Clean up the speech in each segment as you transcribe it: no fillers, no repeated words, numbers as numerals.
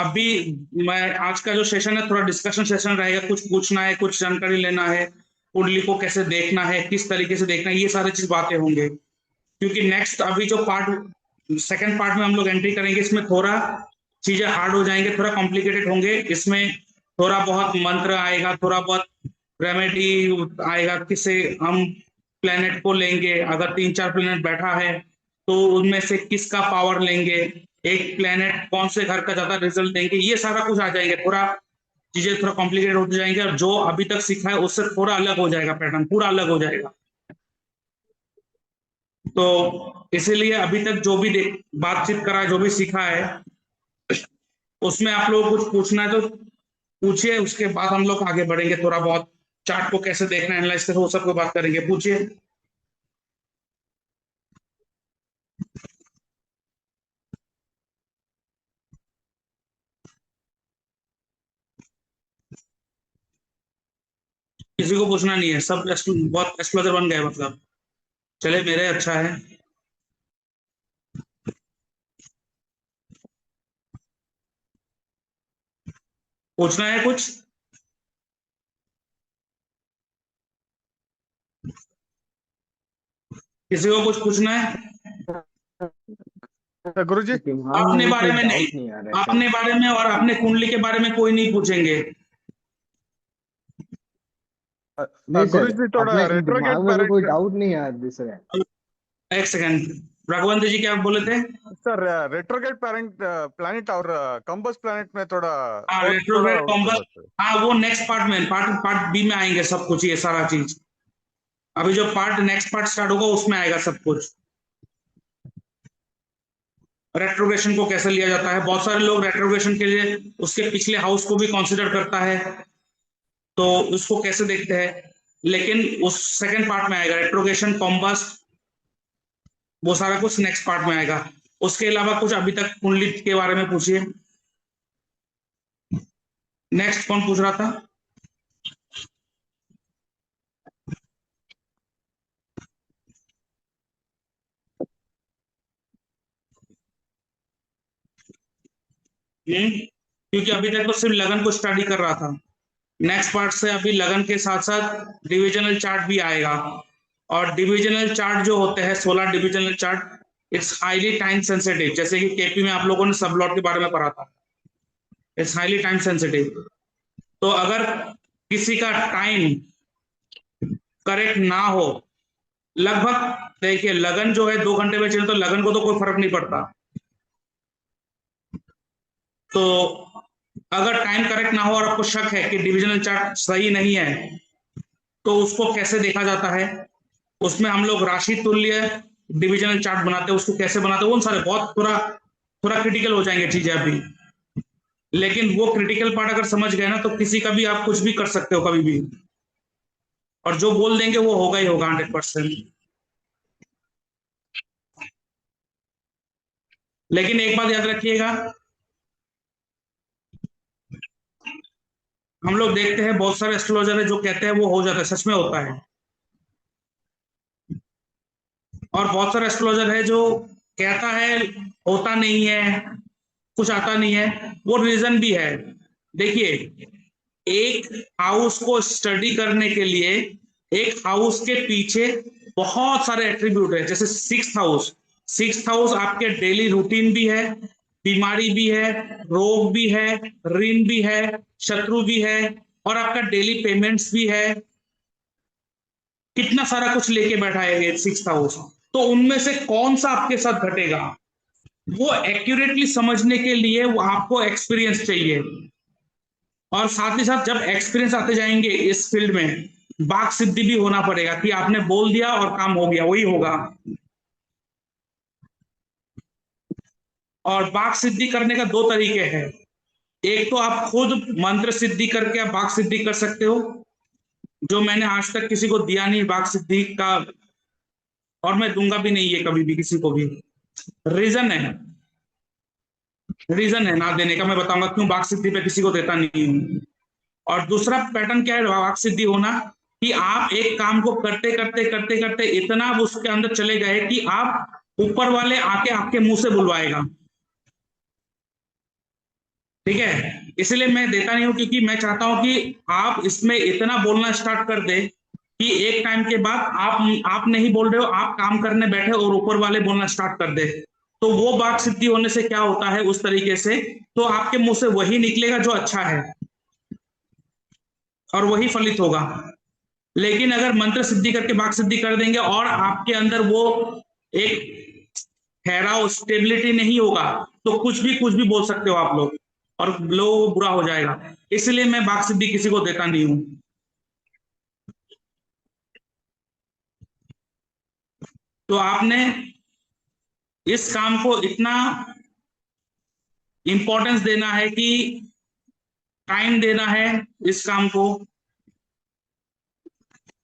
अभी मैं आज का जो सेशन है थोड़ा डिस्कशन सेशन रहेगा, कुछ पूछना है, कुछ जानकारी लेना है, कुंडली को कैसे देखना है, किस तरीके से देखना है, ये सारी चीज बातें होंगे। क्योंकि नेक्स्ट अभी जो पार्ट सेकंड पार्ट में हम लोग एंट्री करेंगे, इसमें थोड़ा चीजें हार्ड हो जाएंगे, थोड़ा कॉम्प्लिकेटेड होंगे। इसमें थोड़ा बहुत मंत्र आएगा, थोड़ा बहुत रेमेडी आएगा, किससे हम प्लेनेट को लेंगे, अगर 3-4 प्लेनेट बैठा है तो उनमें से किसका पावर लेंगे, एक प्लेनेट कौन से घर का ज्यादा रिजल्ट देंगे, ये सारा कुछ आ जाएंगे। थोड़ा चीजें थोड़ा कॉम्प्लिकेटेड होते जाएंगे, और जो अभी तक सीखा है उससे थोड़ा अलग हो जाएगा, पैटर्न पूरा अलग हो जाएगा। तो इसीलिए अभी तक जो भी बातचीत करा है, जो भी सीखा है, उसमें आप लोगों को कुछ पूछना है तो पूछिए, उसके बाद हम लोग आगे बढ़ेंगे। थोड़ा बहुत चार्ट को कैसे देखना, एनालाइज कैसे, वो सबको बात करेंगे, पूछिए। किसी को पूछना नहीं है, सब बहुत एक्सप्लोजर बन गए मतलब। चले मेरे अच्छा है। पूछना है कुछ? किसी को कुछ पूछना है? गुरुजी दिमाग में अपने भी बारे कोई में नहीं, डाउट नहीं आ रहा है सर। अपने बारे में और अपने कुंडली के बारे में कोई नहीं पूछेंगे। नहीं सर, गुरुजी थोड़ा अपने रेट्रोगेट दिमाग में भी कोई पैरेंट डाउट नहीं आ दिस रहा है। एक सेकंड, रघुवंत जी क्या बोले थे? सर, रेट्रोगेट पैरेंट प्लैनेट और कंबस प्लैनेट में थोड़ा हाँ, फोर्स थोड़ा रेट्रोग्रेड कॉम्बस। उंटुंडा। हाँ, वो नेक्स्ट पार्ट में, पार्ट पार्ट बी में आएंगे सब कुछ, ये सारा चीज। अभी जो पार्ट नेक्स्ट पार्ट स्टार्ट होगा उसमें आएगा सब कुछ। रेट्रोग्रेशन को कैसे लिया जाता है, बहुत सारे लोग रेट्रोग्रेशन के लिए उसके पिछले हाउस को भी कंसीडर करता है, तो उसको कैसे देखते हैं, लेकिन उस सेकंड पार्ट में आएगा रेट्रोग्रेशन कॉम्बस, वो सारा कुछ नेक्स्ट पार्ट में आएगा। उसके अलावा कुछ अभी तक कुंडली के बारे में पूछिए। नेक्स्ट कौन पूछ रहा था? क्योंकि अभी तक तो सिर्फ लगन को स्टडी कर रहा था। नेक्स्ट पार्ट से अभी लगन के साथ साथ डिविजनल चार्ट भी आएगा। और डिविजनल चार्ट जो होते हैं, 16 divisional chart, it's highly time sensitive. जैसे कि केपी में आप लोगों ने सब लॉट के बारे में पढ़ा था, इट्स हाईली टाइम सेंसिटिव। तो अगर किसी का टाइम करेक्ट ना हो, लगभग देखिए लगन जो है 2 घंटे में चले तो लगन को तो कोई फर्क नहीं पड़ता। तो अगर टाइम करेक्ट ना हो और आपको शक है कि डिविजनल चार्ट सही नहीं है, तो उसको कैसे देखा जाता है? उसमें हम लोग राशि तुल्य डिविजनल चार्ट बनाते हैं। उसको कैसे बनाते हैं वो सारे बहुत थोड़ा थोड़ा क्रिटिकल हो जाएंगे चीजें अभी। लेकिन वो क्रिटिकल पार्ट अगर समझ गए ना, तो किसी का भी आप कुछ भी कर सकते हो कभी भी, और जो बोल देंगे वो होगा ही होगा 100%। लेकिन एक बात याद रखिएगा, हम लोग देखते हैं बहुत सारे एस्ट्रोलॉजर है जो कहते हैं वो हो जाता है, सच में होता है। और बहुत सारे एस्ट्रोलॉजर है जो कहता है होता नहीं है, कुछ आता नहीं है। वो रीजन भी है। देखिए, एक हाउस को स्टडी करने के लिए एक हाउस के पीछे बहुत सारे एट्रीब्यूट है। जैसे सिक्स्थ हाउस आपके डेली रूटीन भी है, बीमारी भी है, रोग भी है, ऋण भी है, शत्रु भी है, और आपका डेली पेमेंट्स भी है। कितना सारा कुछ लेके बैठा है ये सिक्स्थ हाउस। तो उनमें से कौन सा आपके साथ घटेगा, वो एक्यूरेटली समझने के लिए वो आपको एक्सपीरियंस चाहिए। और साथ ही साथ जब एक्सपीरियंस आते जाएंगे इस फील्ड में, बाक सिद्धि भी होना पड़ेगा कि आपने बोल दिया और काम हो गया, वही होगा। और बाक सिद्धि करने का दो तरीके हैं। एक तो आप खुद मंत्र सिद्धि करके आप बाक सिद्धि कर सकते हो, जो मैंने आज तक किसी को दिया नहीं बाक सिद्धि का, और मैं दूंगा भी नहीं ये कभी भी किसी को भी। रीजन है, रीजन है ना देने का, मैं बताऊंगा क्यों बाक सिद्धि पे किसी को देता नहीं हूं। और दूसरा पैटर्न क्या है वाक सिद्धि होना, कि आप एक काम को करते करते करते करते इतना आप उसके अंदर चले गए कि आप ऊपर वाले आके आपके मुंह से बुलवाएगा। ठीक है, इसलिए मैं देता नहीं हूं, क्योंकि मैं चाहता हूं कि आप इसमें इतना बोलना स्टार्ट कर दे कि एक टाइम के बाद आप नहीं बोल रहे हो, आप काम करने बैठे और ऊपर वाले बोलना स्टार्ट कर दे। तो वो बात सिद्धि होने से क्या होता है उस तरीके से, तो आपके मुंह से वही निकलेगा जो अच्छा है और वही फलित होगा। लेकिन अगर मंत्र सिद्धि करके वाक सिद्धि कर देंगे और आपके अंदर वो एक ठहराव, स्टेबिलिटी नहीं होगा, तो कुछ भी बोल सकते हो आप लोग और लोगों को बुरा हो जाएगा। इसलिए मैं वाक सिद्धि किसी को देता नहीं हूं। तो आपने इस काम को इतना इंपॉर्टेंस देना है कि टाइम देना है इस काम को।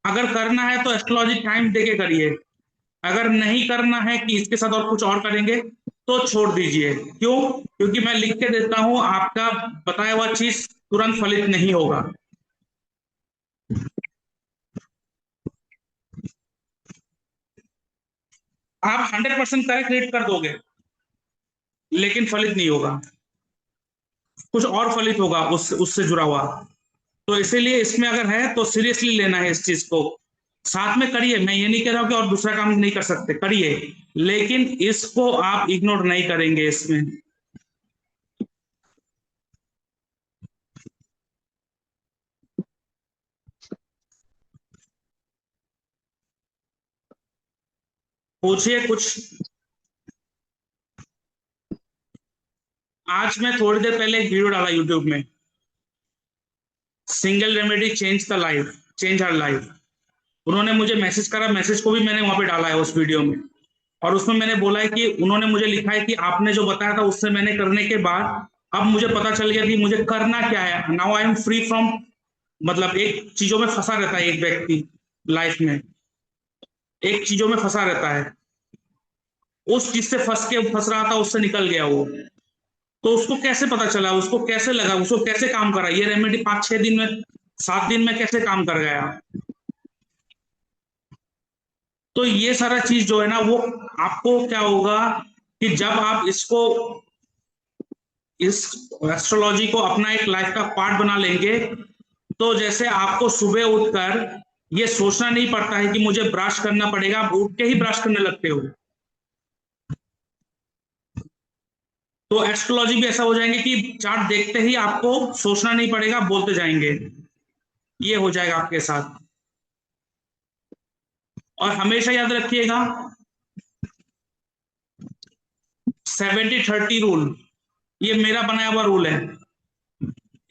अगर करना है तो एस्ट्रोलॉजी टाइम देके करिए, अगर नहीं करना है कि इसके साथ और कुछ और करेंगे तो छोड़ दीजिए। क्यों? क्योंकि मैं लिख के देता हूं, आपका बताया हुआ चीज तुरंत फलित नहीं होगा। आप 100% करेक्ट रीड कर दोगे लेकिन फलित नहीं होगा, कुछ और फलित होगा उससे जुड़ा हुआ। तो इसीलिए इसमें अगर है तो सीरियसली लेना है इस चीज को। साथ में करिए, मैं ये नहीं कह रहा हूं कि और दूसरा काम नहीं कर सकते, करिए, लेकिन इसको आप इग्नोर नहीं करेंगे इसमें। पूछिए कुछ। आज मैं थोड़ी देर पहले एक वीडियो डाला यूट्यूब में, single remedy change the life, change her life. उन्होंने मुझे मैसेज करा, मैसेज को भी मैंने वहां पे डाला है उस वीडियो में। और उसमें मैंने बोला है कि उन्होंने मुझे लिखा है कि आपने जो बताया था उससे मैंने करने के बाद अब मुझे पता चल गया कि मुझे करना क्या है। Now I am free from, मतलब एक चीजों में फंसा रहता है एक व्यक्ति लाइफ में, एक चीजों में फंसा रहता है, उस चीज से फंस रहा था, उससे निकल गया वो। तो उसको कैसे पता चला, उसको कैसे लगा, उसको कैसे काम करा, ये रेमेडी 5-6 दिन में, 7 दिन में कैसे काम कर गया। तो ये सारा चीज जो है ना, वो आपको क्या होगा कि जब आप इसको, इस एस्ट्रोलॉजी को अपना एक लाइफ का पार्ट बना लेंगे, तो जैसे आपको सुबह उठकर ये सोचना नहीं पड़ता है कि मुझे ब्रश करना पड़ेगा, आप उठ के ही ब्रश करने लगते हो। तो एस्ट्रोलॉजी भी ऐसा हो जाएंगे कि चार्ट देखते ही आपको सोचना नहीं पड़ेगा, बोलते जाएंगे, ये हो जाएगा आपके साथ। और हमेशा याद रखिएगा 70-30 रूल, ये मेरा बनाया हुआ रूल है।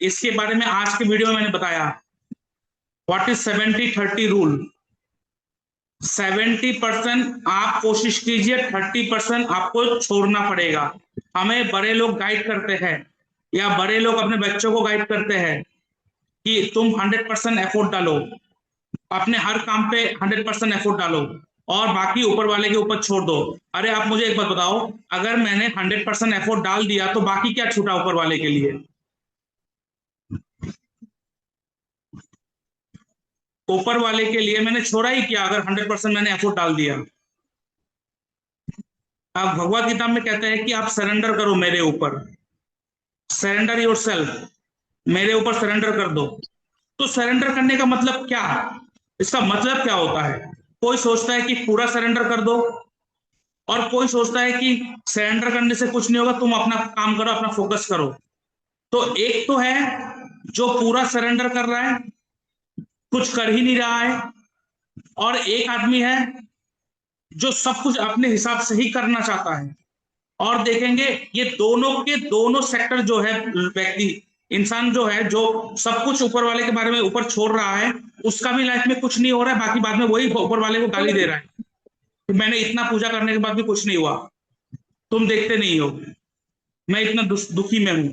इसके बारे में आज के वीडियो में मैंने बताया व्हाट इज 70-30 रूल। 70% आप कोशिश कीजिए, 30% आपको छोड़ना पड़ेगा। हमें बड़े लोग गाइड करते हैं या बड़े लोग अपने बच्चों को गाइड करते हैं कि तुम 100% एफर्ट डालो, अपने हर काम पे 100% एफर्ट डालो और बाकी ऊपर वाले के ऊपर छोड़ दो। अरे आप मुझे एक बात बताओ, अगर मैंने 100% एफर्ट डाल दिया तो बाकी क्या छूटा ऊपर वाले के लिए? ऊपर वाले के लिए मैंने छोड़ा ही क्या अगर 100% मैंने एफर्ट डाल दिया। अब भगवत गीता में कहते हैं कि आप सरेंडर करो मेरे ऊपर, सरेंडर योरसेल्फ, मेरे ऊपर सरेंडर कर दो। तो सरेंडर करने का मतलब क्या, इसका मतलब क्या होता है? कोई सोचता है कि पूरा सरेंडर कर दो और कोई सोचता है कि सरेंडर करने से कुछ नहीं होगा, तुम अपना काम करो, अपना फोकस करो। तो एक तो है जो पूरा सरेंडर कर रहा है, कुछ कर ही नहीं रहा है, और एक आदमी है जो सब कुछ अपने हिसाब से ही करना चाहता है। और देखेंगे ये दोनों के दोनों सेक्टर जो है, व्यक्ति, इंसान जो है, जो सब कुछ ऊपर वाले के बारे में ऊपर छोड़ रहा है, उसका भी लाइफ में कुछ नहीं हो रहा है, बाकी बाद में वही ऊपर वाले को गाली दे रहा है कि मैंने इतना पूजा करने के बाद भी कुछ नहीं हुआ, तुम देखते नहीं हो, मैं इतना दुखी में हूं।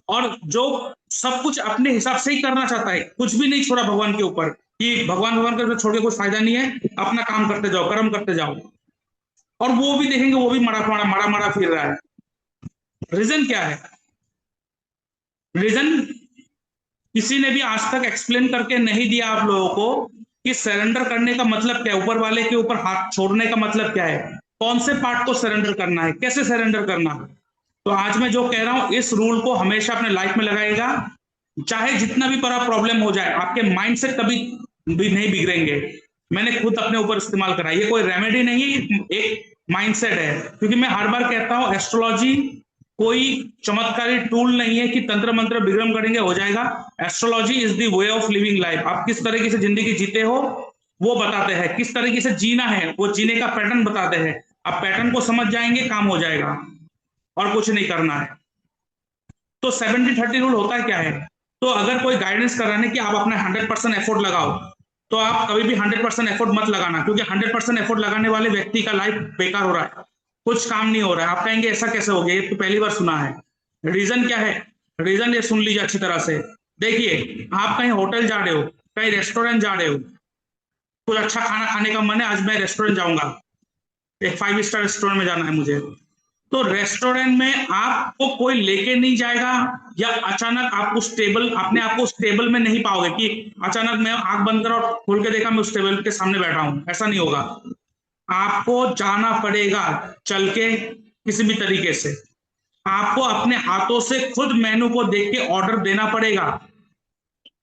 और जो सब कुछ अपने हिसाब से ही करना चाहता है, कुछ भी नहीं छोड़ा भगवान के ऊपर कि भगवान भगवान कर छोड़ के कुछ फायदा नहीं है, अपना काम करते जाओ, कर्म करते जाओ। और वो भी देखेंगे, वो भी मरा फिर रहा है। रीजन क्या है? रीजन किसी ने भी आज तक एक्सप्लेन करके नहीं दिया आप लोगों को कि सरेंडर करने का मतलब क्या है, ऊपर वाले के ऊपर हाथ छोड़ने का मतलब क्या है, कौन से पार्ट को सरेंडर करना है, कैसे सरेंडर करना है। तो आज मैं जो कह रहा हूं, इस रूल को हमेशा अपने लाइफ में लगाएगा, चाहे जितना भी बड़ा प्रॉब्लम हो जाए, आपके माइंड से कभी भी नहीं बिगड़ेंगे। मैंने खुद अपने ऊपर इस्तेमाल करा। ये कोई रेमेडी नहीं है, एक माइंडसेट है। क्योंकि मैं हर बार कहता हूं, एस्ट्रोलॉजी कोई चमत्कारी टूल नहीं है कि तंत्र मंत्र विक्रम करेंगे हो जाएगा। Astrology is the way of living life. आप किस तरीके से जिंदगी जीते हो वो बताते हैं, किस तरीके से जीना है वो जीने का पैटर्न बताते हैं। आप पैटर्न को समझ जाएंगे, काम हो जाएगा, और कुछ नहीं करना है। तो 70-30 रूल होता है क्या है? तो अगर कोई गाइडेंस कर रहा है कि आप अपना 100% एफर्ट लगाओ, तो आप कभी भी 100% एफर्ट मत लगाना, क्योंकि 100% एफर्ट लगाने वाले व्यक्ति का लाइफ बेकार हो रहा है, कुछ काम नहीं हो रहा है। आप कहेंगे ऐसा कैसे हो गया, ये तो पहली बार सुना है। रीजन क्या है? रीजन ये सुन लीजिए अच्छी तरह से। देखिए, आप कहीं होटल जा रहे हो, कहीं रेस्टोरेंट जा रहे हो, कुछ अच्छा खाना खाने का मन है, आज मैं रेस्टोरेंट जाऊंगा, एक 5 स्टार रेस्टोरेंट में जाना है मुझे। तो रेस्टोरेंट में आपको कोई लेके नहीं जाएगा, या अचानक आप उस टेबल, अपने आप को उस टेबल में नहीं पाओगे कि अचानक मैं आंख बंद करा और खोल के देखा मैं उस टेबल के सामने बैठा हूं। ऐसा नहीं होगा। आपको जाना पड़ेगा चल के, किसी भी तरीके से। आपको अपने हाथों से खुद मेनू को देख के ऑर्डर देना पड़ेगा।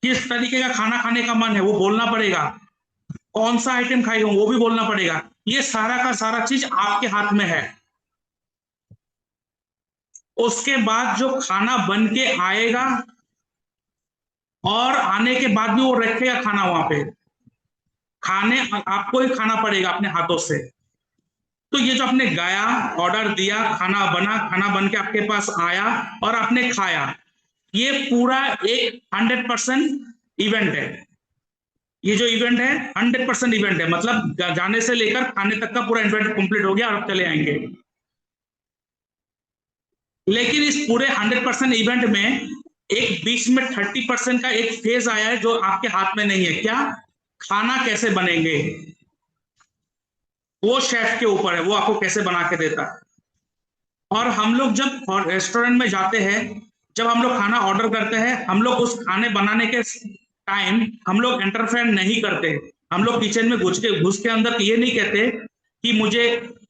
किस तरीके का खाना खाने का मन है वो बोलना पड़ेगा, कौन सा आइटम खाएगा वो भी बोलना पड़ेगा। ये सारा का सारा चीज आपके हाथ में है। उसके बाद जो खाना बन के आएगा, और आने के बाद भी वो रखेगा खाना वहां पे, खाने आपको ही खाना पड़ेगा अपने हाथों से। तो ये जो आपने गाया, ऑर्डर दिया, खाना बना, खाना बन के आपके पास आया और आपने खाया, ये पूरा एक 100% इवेंट है। ये जो इवेंट है 100% इवेंट है, मतलब जाने से लेकर खाने तक का पूरा इवेंट कंप्लीट हो गया और आप चले आएंगे। लेकिन इस पूरे 100% इवेंट में एक बीच में 30% का एक फेज आया है जो आपके हाथ में नहीं है। क्या? खाना कैसे बनेंगे, वो शेफ के ऊपर है, वो आपको कैसे बना के देता है। और हम लोग जब रेस्टोरेंट में जाते हैं, जब हम लोग खाना ऑर्डर करते हैं, हम लोग उस खाने बनाने के टाइम हम लोग इंटरफेयर नहीं करते। हम लोग किचन में घुस के अंदर ये नहीं कहते कि मुझे,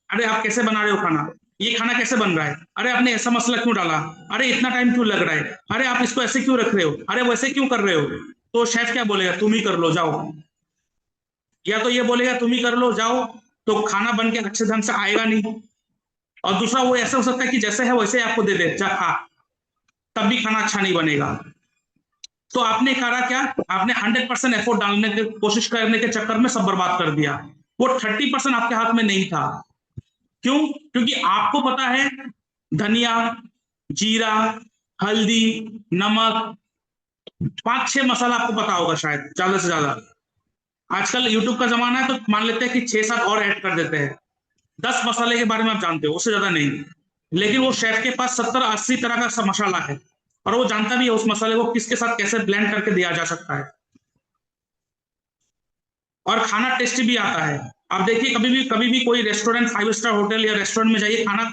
अरे आप कैसे बना रहे हो खाना, ये खाना कैसे बन रहा है, अरे आपने ऐसा मसला क्यों डाला, अरे इतना टाइम क्यों लग रहा है, अरे आप इसको ऐसे क्यों रख रहे हो, अरे वैसे क्यों कर रहे हो। तो शेफ क्या बोलेगा? तुम ही कर लो जाओ। या तो ये बोलेगा तुम ही कर लो जाओ, तो खाना बन के अच्छे ढंग से आएगा नहीं। और दूसरा वो ऐसा हो सकता है कि जैसे है वैसे आपको दे दे, जा खा, तब भी खाना अच्छा नहीं बनेगा। तो आपने करा क्या? आपने 100% एफर्ट डालने की कोशिश करने के चक्कर में सब बर्बाद कर दिया। वो 30% आपके हाथ में नहीं था। क्यों? क्योंकि आपको पता है धनिया, जीरा, हल्दी, नमक, 5-6 मसाला आपको पता होगा शायद, ज्यादा से ज्यादा। आजकल यूट्यूब का जमाना है तो मान लेते हैं कि 6-7 और ऐड कर देते हैं। 10 मसाले के बारे में आप जानते हो, उससे ज्यादा नहीं। लेकिन वो शेफ के पास 70-80 तरह का सब मसाला है, और वो जानता भी है उस मसाले को किसके साथ कैसे ब्लेंड करके दिया जा सकता है, और खाना टेस्टी भी आता है। आप देखिए, कभी भी कोई रेस्टोरेंट, 5 स्टार होटल या रेस्टोरेंट में जाइए, खाना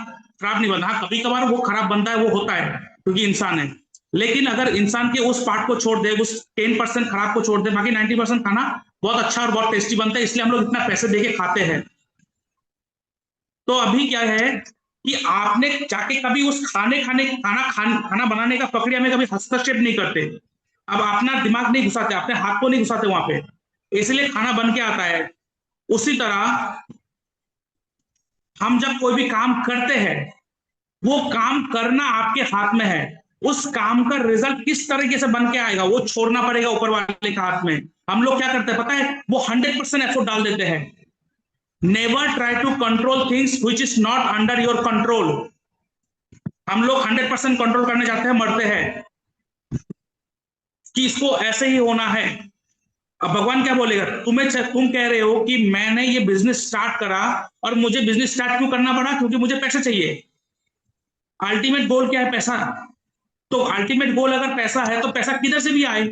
खराब नहीं बनता। हाँ, कभी कभार वो खराब बनता है, वो होता है क्योंकि इंसान है। लेकिन अगर इंसान के उस पार्ट को छोड़ दे, उस 10% खराब को छोड़ दे, बाकी 90% खाना बहुत अच्छा और बहुत टेस्टी बनता है। इसलिए हम लोग इतना पैसे देके खाते हैं। तो अभी क्या है कि आपने जाके कभी उस खाना बनाने का प्रक्रिया में कभी हस्तक्षेप नहीं करते। अब अपना दिमाग नहीं घुसाते, अपने हाथ को नहीं घुसाते वहां पे, इसलिए खाना बन के आता है। उसी तरह हम जब कोई भी काम करते हैं, वो काम करना आपके हाथ में है। उस काम का रिजल्ट किस तरीके से बन के आएगा वो छोड़ना पड़ेगा ऊपर वाले के हाथ में। हम लोग क्या करते हैं पता है? वो 100% एफर्ट डाल देते हैं। Never try to control things which is not under your control. हम लोग 100% कंट्रोल करने जाते हैं, मरते हैं कि इसको ऐसे ही होना है। अब भगवान क्या बोलेगा? तुम कह रहे हो कि मैंने ये बिजनेस स्टार्ट करा, और मुझे बिजनेस स्टार्ट क्यों करना पड़ा? क्योंकि मुझे पैसा चाहिए। अल्टीमेट गोल क्या है? पैसा। तो अल्टीमेट गोल अगर पैसा है, तो पैसा किधर से भी आए,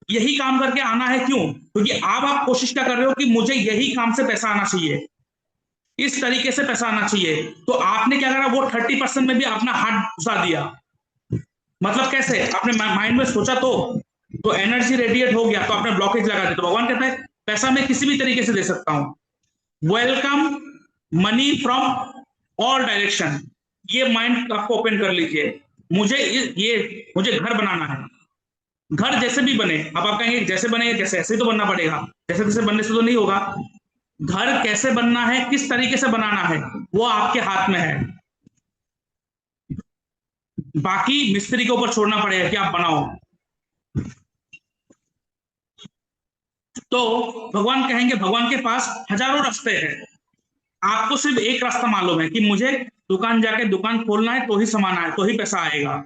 यही काम करके आना है। क्यों? क्योंकि आप कोशिश क्या कर रहे हो कि मुझे यही काम से पैसा आना चाहिए, इस तरीके से पैसा आना चाहिए। तो आपने क्या करा? वो 30% में भी अपना हाथ घुसा दिया। मतलब कैसे? आपने माइंड में सोचा तो एनर्जी रेडिएट हो गया, तो आपने ब्लॉकेज लगा दिया। तो भगवान कहता है पैसा मैं किसी भी तरीके से दे सकता हूं। Welcome money from all direction. ये माइंड आपको ओपन कर लीजिए, मुझे घर बनाना है। घर जैसे भी बने, अब आप कहेंगे जैसे बने कैसे, ऐसे ही तो बनना पड़ेगा, जैसे तैसे बनने से तो नहीं होगा। घर कैसे बनना है, किस तरीके से बनाना है, वो आपके हाथ में है। बाकी मिस्त्री के ऊपर छोड़ना पड़ेगा कि आप बनाओ। तो भगवान कहेंगे, भगवान के पास हजारों रास्ते हैं, आपको सिर्फ एक रास्ता मालूम है कि मुझे दुकान जाके दुकान खोलना है, तो ही सामान आए, तो ही पैसा आएगा।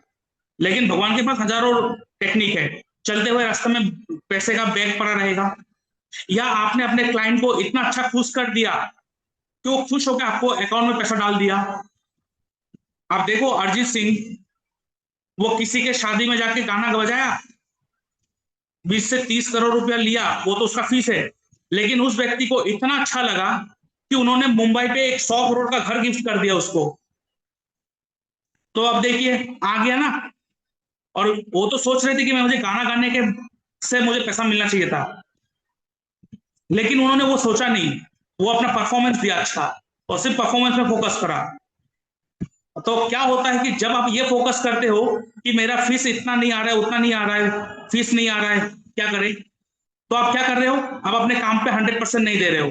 लेकिन भगवान के पास हजारों टेक्निक है। चलते हुए रास्ते में पैसे का बैग पड़ा रहेगा, या आपने अपने क्लाइंट को इतना अच्छा खुश कर दिया कि वो खुश होकर आपको अकाउंट में पैसा डाल दिया। आप देखो अरिजीत सिंह, वो किसी के शादी में जाके गाना बजाया, 20 से 30 करोड़ रुपया लिया, वो तो उसका फीस है। लेकिन उस व्यक्ति को इतना अच्छा लगा कि उन्होंने मुंबई पे एक 100 करोड़ का घर गिफ्ट कर दिया उसको। तो अब देखिए आ गया ना। और वो तो सोच रहे थे कि मैं मुझे गाना गाने के से मुझे पैसा मिलना चाहिए था, लेकिन उन्होंने वो सोचा नहीं, वो अपना परफॉर्मेंस दिया अच्छा, और सिर्फ परफॉर्मेंस में फोकस करा। तो क्या होता है कि जब आप ये फोकस करते हो कि मेरा फीस इतना नहीं आ रहा है, उतना नहीं आ रहा है, फीस नहीं आ रहा है, क्या करें, तो आप क्या कर रहे हो, आप अपने काम पे 100% नहीं दे रहे हो।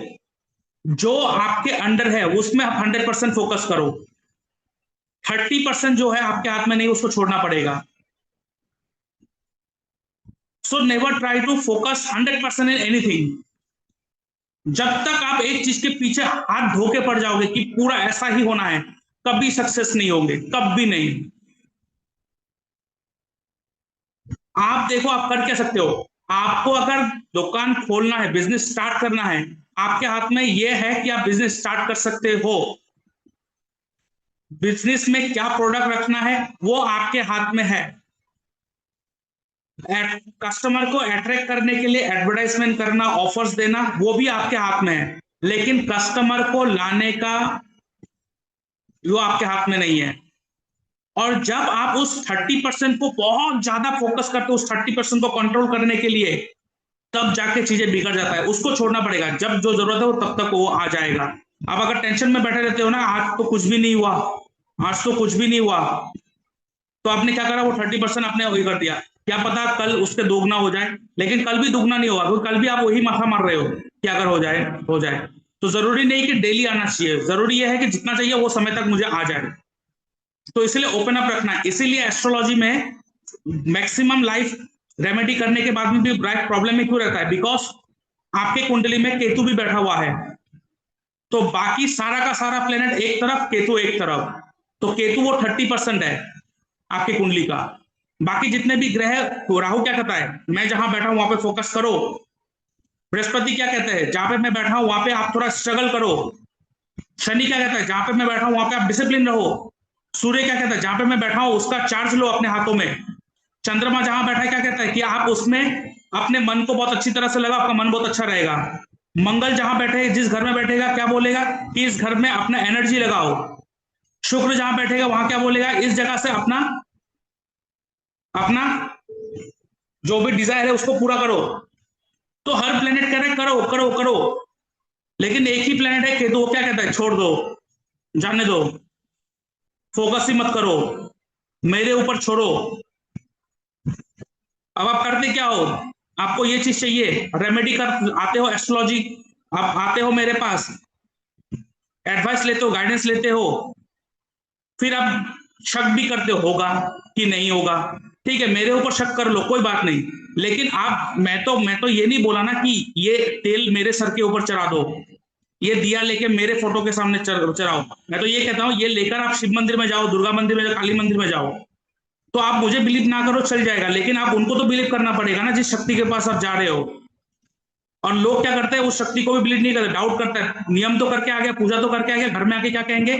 जो आपके अंडर है उसमें आप 100% फोकस करो। 30% जो है आपके हाथ में नहीं, उसको छोड़ना पड़ेगा। So never try to focus 100% in anything. जब तक आप एक चीज के पीछे हाथ धो के पड़ जाओगे कि पूरा ऐसा ही होना है, कभी सक्सेस नहीं होंगे, कभी नहीं। आप देखो आप कर क्या सकते हो। आपको अगर दुकान खोलना है, बिजनेस स्टार्ट करना है, आपके हाथ में यह है कि आप बिजनेस स्टार्ट कर सकते हो। बिजनेस में क्या प्रोडक्ट रखना है वो आपके हाथ में है। कस्टमर को अट्रैक्ट करने के लिए एडवर्टाइजमेंट करना, ऑफर्स देना, वो भी आपके हाथ में है। लेकिन कस्टमर को लाने का वो आपके हाथ में नहीं है। और जब आप उस 30% को बहुत ज्यादा फोकस करते हो, उस 30% को कंट्रोल करने के लिए, तब जाके चीजें बिगड़ जाता है। उसको छोड़ना पड़ेगा, जब जो जरूरत है वो तब तक वो आ जाएगा। आप अगर टेंशन में बैठे रहते हो ना, आज तो कुछ भी नहीं हुआ, आज तो कुछ भी नहीं हुआ, तो आपने क्या करा, वो 30% आपने वही कर दिया। क्या पता कल उसके दोगुना हो जाए, लेकिन कल भी दोगुना नहीं होगा, क्योंकि कल भी आप वही माथा मार रहे हो कि अगर हो जाए हो जाए। तो जरूरी नहीं कि डेली आना चाहिए, जरूरी यह है कि जितना चाहिए वो समय तक मुझे आ जाए। तो इसलिए ओपन अप रखना है। इसीलिए एस्ट्रोलॉजी में मैक्सिमम लाइफ रेमेडी करने के बाद में भी ब्राइट प्रॉब्लम में क्यों रहता है, बिकॉज आपके कुंडली में केतु भी बैठा हुआ है। तो बाकी सारा का सारा प्लेनेट एक तरफ, केतु एक तरफ, तो केतु वो 30% है आपकी कुंडली का। बाकी जितने भी ग्रह, तो राहु क्या कहता है, मैं जहां बैठा हूं वहां पे फोकस करो। बृहस्पति क्या कहते हैं, जहां पे मैं बैठा हूं वहां पे आप थोड़ा स्ट्रगल करो। शनि क्या कहता है, जहां पे मैं बैठा हूं वहां पे आप डिसिप्लिन रहो। सूर्य क्या कहता है, जहां पे मैं बैठा हूं उसका चार्ज लो अपने हाथों में। चंद्रमा जहां बैठा है क्या कहता है कि आप उसमें अपने मन को बहुत अच्छी तरह से लगाओ, आपका मन बहुत अच्छा रहेगा। मंगल जहां बैठे, जिस घर में बैठेगा क्या बोलेगा कि इस घर में अपना एनर्जी लगाओ। शुक्र जहां बैठेगा वहां क्या बोलेगा, इस जगह से अपना अपना जो भी डिजायर है उसको पूरा करो। तो हर प्लेनेट कह रहे हैं करो करो करो, लेकिन एक ही प्लेनेट है केतु, वो क्या कहता है, छोड़ दो, जाने दो, फोकस ही मत करो, मेरे ऊपर छोड़ो। अब आप करते क्या हो, आपको ये चीज चाहिए, रेमेडी कर आते हो एस्ट्रोलॉजी, आप आते हो मेरे पास, एडवाइस लेते हो, गाइडेंस लेते हो, फिर आप शक भी करते हो होगा कि नहीं होगा। ठीक है, मेरे ऊपर शक कर लो, कोई बात नहीं, लेकिन आप मैं तो ये नहीं बोला ना कि ये तेल मेरे सर के ऊपर चढ़ा दो, ये दिया लेके मेरे फोटो के सामने चढ़ाओ। मैं तो ये कहता हूं ये लेकर आप शिव मंदिर में जाओ, दुर्गा मंदिर में जाओ, काली मंदिर में जाओ। तो आप मुझे बिलीव ना करो चल जाएगा, लेकिन आप उनको तो बिलीव करना पड़ेगा ना जिस शक्ति के पास आप जा रहे हो। और लोग क्या करते हैं, उस शक्ति को भी बिलीव नहीं करते, डाउट करते हैं। नियम तो करके आ गया, पूजा तो करके आ गया, घर में आके क्या कहेंगे,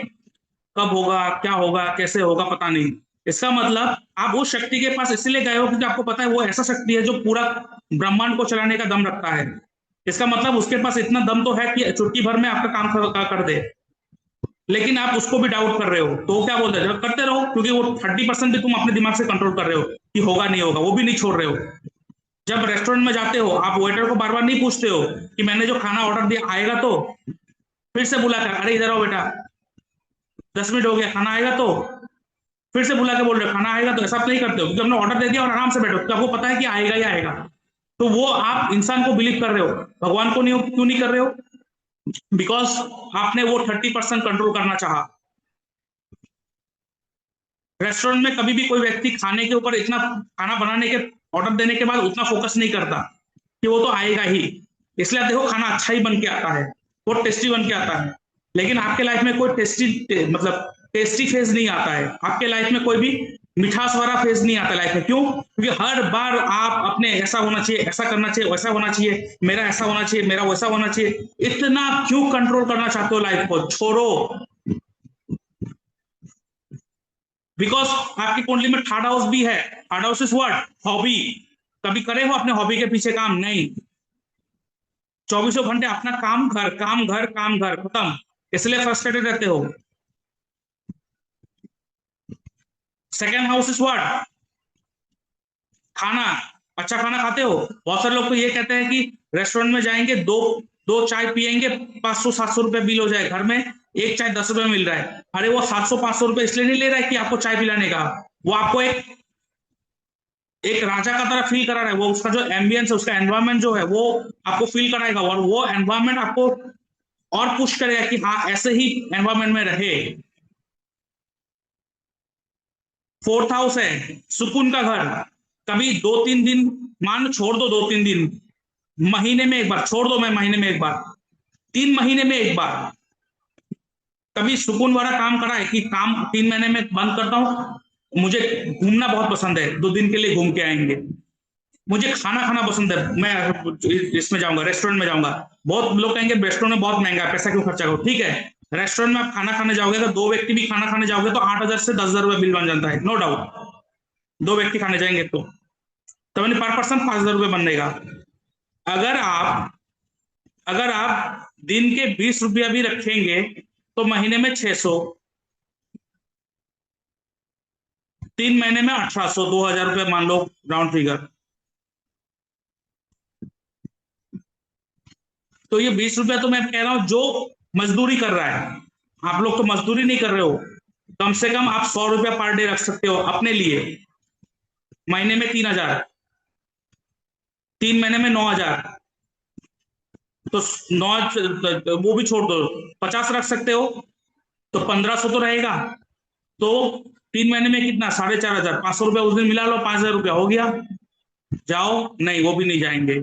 कब होगा, क्या होगा, कैसे होगा, पता नहीं। इसका मतलब आप उस शक्ति के पास इसलिए गए हो क्योंकि आपको पता है वो ऐसा शक्ति है जो पूरा ब्रह्मांड को चलाने का दम रखता है। इसका मतलब उसके पास इतना दम तो है कि चुटकी भर में आपका काम कर दे। लेकिन आप उसको भी डाउट कर रहे हो, तो क्या बोलते हैं, करते रहो, क्योंकि वो 30% भी तुम अपने दिमाग से कंट्रोल कर रहे हो कि होगा नहीं होगा, वो भी नहीं छोड़ रहे हो। जब रेस्टोरेंट में जाते हो, आप वेटर को बार बार नहीं पूछते हो कि मैंने जो खाना ऑर्डर दिया आएगा, तो फिर से बुला कर, अरे इधर आओ बेटा, 10 मिनट हो गया, खाना आएगा तो फिर से बुला के बोल रहे हो खाना आएगा, तो ऐसा आप नहीं करते हो क्योंकि हमने ऑर्डर दे दिया और आराम से बैठो क्योंकि आपको पता है कि आएगा ही आएगा। तो वो आप इंसान को बिलीव कर रहे हो, भगवान को नहीं, क्यों नहीं कर रहे हो? बिकॉज आपने वो 30% कंट्रोल करना चाहा। रेस्टोरेंट में कभी भी कोई व्यक्ति खाने के ऊपर इतना, खाना बनाने के ऑर्डर देने के बाद उतना फोकस नहीं करता कि वो तो आएगा ही, इसलिए आप देखो खाना अच्छा ही बन के आता है, वो टेस्टी बन के आता है। लेकिन आपके लाइफ में कोई टेस्टी फेज नहीं आता है, आपके लाइफ में कोई भी मिठास वाला फेज नहीं आता लाइफ में। क्यों? क्योंकि हर बार आप अपने ऐसा होना चाहिए, ऐसा करना चाहिए, वैसा होना चाहिए, मेरा ऐसा होना चाहिए, मेरा वैसा होना चाहिए, इतना क्यों कंट्रोल करना चाहते हो लाइफ को? छोड़ो। बिकॉज आपकी कुंडली में थर्ड हाउस भी है। Third house is what? Hobby. कभी करे हो अपने हॉबी के पीछे काम? नहीं। 24 घंटे अपना काम घर, काम घर, काम घर, खत्म। इसलिए फ्रस्ट्रेटेड रहते हो। Second house is what? खाना। अच्छा खाना खाते हो? बहुत सारे लोग तो ये कहते हैं कि रेस्टोरेंट में जाएंगे, दो चाय पियेंगे, 500-700 रुपए बिल हो जाए, घर में एक चाय 10 रुपए मिल रहा है। अरे वो 700-500 रुपए इसलिए नहीं ले रहा है कि आपको चाय पिलाने का, वो आपको एक राजा का तरह फील करा रहा है। वो उसका जो एम्बियंस है, उसका एनवायरमेंट जो है, वो आपको फील कराएगा और वो एनवायरमेंट आपको और पुश करेगा कि हाँ ऐसे ही एनवायरमेंट में रहे। फोर्थ हाउस है सुकून का घर। कभी 2-3 दिन मान छोड़ दो, 2-3 दिन, महीने में एक बार छोड़ दो, मैं महीने में एक बार, 3 महीने में एक बार कभी सुकून वाला काम करा है कि काम 3 महीने में बंद करता हूं, मुझे घूमना बहुत पसंद है, 2 दिन के लिए घूम के आएंगे, मुझे खाना खाना पसंद है, मैं इसमें जाऊंगा, रेस्टोरेंट में जाऊंगा। बहुत लोग कहेंगे रेस्टोरेंट में बहुत महंगा है, पैसा क्यों खर्चा करो? ठीक है, रेस्टोरेंट में आप खाना खाने जाओगे, अगर 2 व्यक्ति भी खाना खाने जाओगे तो 8,000 से 10,000 रुपए बिल बन जाता है, नो डाउट। 2 व्यक्ति खाने जाएंगे तो पर पर्सन 5,000 रुपए बनेगा। अगर आप दिन के 20 रुपया भी रखेंगे तो महीने में 600, 3 महीने में 1800, 2,000 रुपए मान लो राउंड फिगर। तो ये 20 रुपया तो मैं कह रहा हूं जो मजदूरी कर रहा है, आप लोग तो मजदूरी नहीं कर रहे हो, कम से कम आप 100 रुपया पर डे रख सकते हो अपने लिए। महीने में 3,000, 3 महीने में 9,000, तो 9 वो भी छोड़ दो, 50 रख सकते हो तो 1,500 तो रहेगा। तो 3 महीने में कितना? 4,500, 500 रुपया उस दिन मिला लो, 5,000 रुपया हो गया। जाओ? नहीं, वो भी नहीं जाएंगे।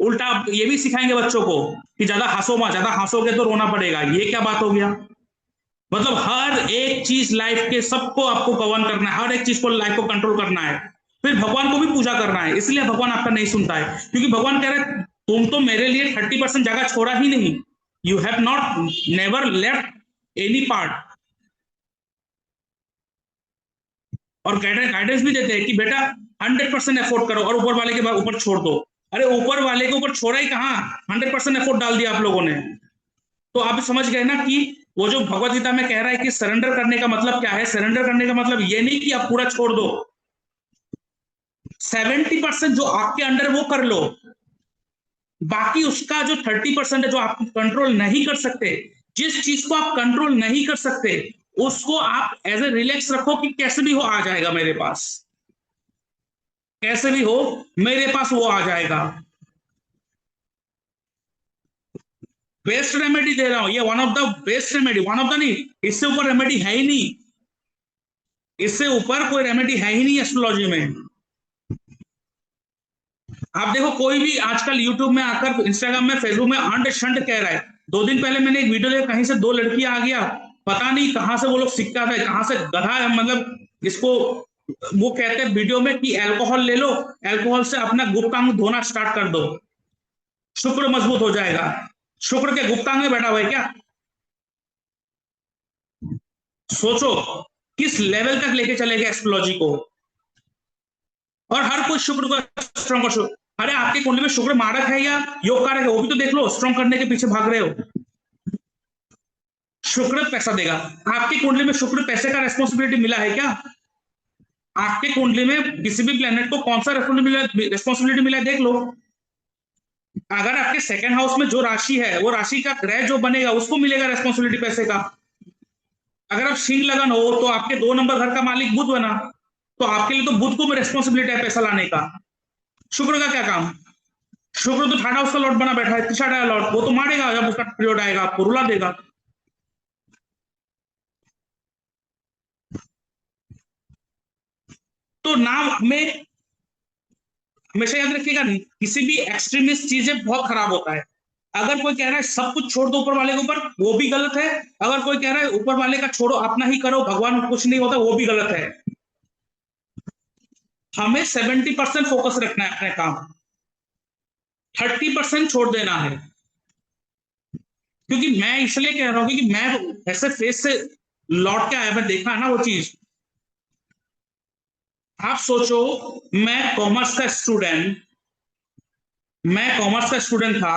उल्टा ये भी सिखाएंगे बच्चों को कि ज्यादा हंसो मत, ज्यादा हंसोगे तो रोना पड़ेगा। ये क्या बात हो गया? मतलब हर एक चीज लाइफ के सबको आपको गवर्न करना है, हर एक चीज को लाइफ को कंट्रोल करना है, फिर भगवान को भी पूजा करना है। इसलिए भगवान आपका नहीं सुनता है, क्योंकि भगवान कह रहे हैं तुम तो मेरे लिए 30% जगह छोड़ा ही नहीं, you have not never left any part. और गाइडेंस भी देते हैं कि बेटा 100% एफोर्ड करो और ऊपर वाले के बाद ऊपर छोड़ दो। अरे ऊपर वाले के ऊपर छोड़ा ही कहाँ, 100% एफोर्ड डाल दिया आप लोगों ने। तो आप समझ गए ना कि वो जो भगवत गीता में कह रहा है कि सरेंडर करने का मतलब क्या है? सरेंडर करने का मतलब ये नहीं कि आप पूरा छोड़ दो, 70% जो आपके अंडर वो कर लो, बाकी उसका जो 30% है जो आप कंट्रोल नहीं कर सकते, जिस चीज को आप कंट्रोल नहीं कर सकते उसको आप एज ए रिलैक्स रखो कि कैसे भी हो आ जाएगा मेरे पास, कैसे भी हो मेरे पास वो आ जाएगा। बेस्ट रेमेडी दे रहा हूं, ये one of the best remedy, one of the नहीं, इससे ऊपर रेमेडी है ही नहीं, इससे ऊपर कोई रेमेडी है ही नहीं एस्ट्रोलॉजी में। आप देखो कोई भी आजकल यूट्यूब में आकर, इंस्टाग्राम में, फेसबुक में अंड शंड कह रहा है। 2 दिन पहले मैंने एक वीडियो देखा, कहीं से 2 लड़कियां आ गया, पता नहीं कहां से वो लोग सिक्का है, कहां से गधा है, मतलब इसको वो कहते हैं वीडियो में कि अल्कोहल ले लो, अल्कोहल से अपना गुप्तांग धोना स्टार्ट कर दो, शुक्र मजबूत हो जाएगा। शुक्र के गुप्तांग में बैठा हुआ है क्या? सोचो किस लेवल तक लेके चलेगा एस्ट्रोलॉजी को। और हर कोई शुक्र को स्ट्रॉन्ग कर, अरे आपके कुंडली में शुक्र मारक है या योग कारक है, वो भी तो देख लो, स्ट्रॉन्ग करने के पीछे भाग रहे हो। शुक्र पैसा देगा, आपकी कुंडली में शुक्र पैसे का रेस्पॉन्सिबिलिटी मिला है क्या? आपके कुंडली में किसी भी प्लेनेट को कौन सा रेस्पॉन्सिबिलिटी मिला है, देख लो। अगर आपके सेकंड हाउस में जो राशि है, वो राशि का ग्रह जो बनेगा उसको मिलेगा रेस्पॉन्सिबिलिटी पैसे का। अगर आप सिंह लगन हो तो आपके 2 नंबर घर का मालिक बुध बना, तो आपके लिए तो बुध को रेस्पॉन्सिबिलिटी है पैसा लाने का। शुक्र का क्या काम? शुक्र तो थर्ड हाउस का लॉर्ड बना बैठा है, तीसरा लॉर्ड, वो तो मारेगा जब उसका पीरियड आएगा, आपको रुला देगा। तो नाम हमें हमेशा याद रखिएगा, किसी भी एक्सट्रीमिस्ट चीजें बहुत खराब होता है। अगर कोई कह रहा है सब कुछ छोड़ दो ऊपर वाले के ऊपर, वो भी गलत है। अगर कोई कह रहा है ऊपर वाले का छोड़ो अपना ही करो, भगवान कुछ नहीं होता, वो भी गलत है। हमें 70% फोकस रखना है अपने काम, 30% छोड़ देना है। क्योंकि मैं इसलिए कह रहा हूं कि मैं ऐसे फेस से लौट के आया, मैं देखा ना वो चीज। आप सोचो, मैं कॉमर्स का स्टूडेंट था,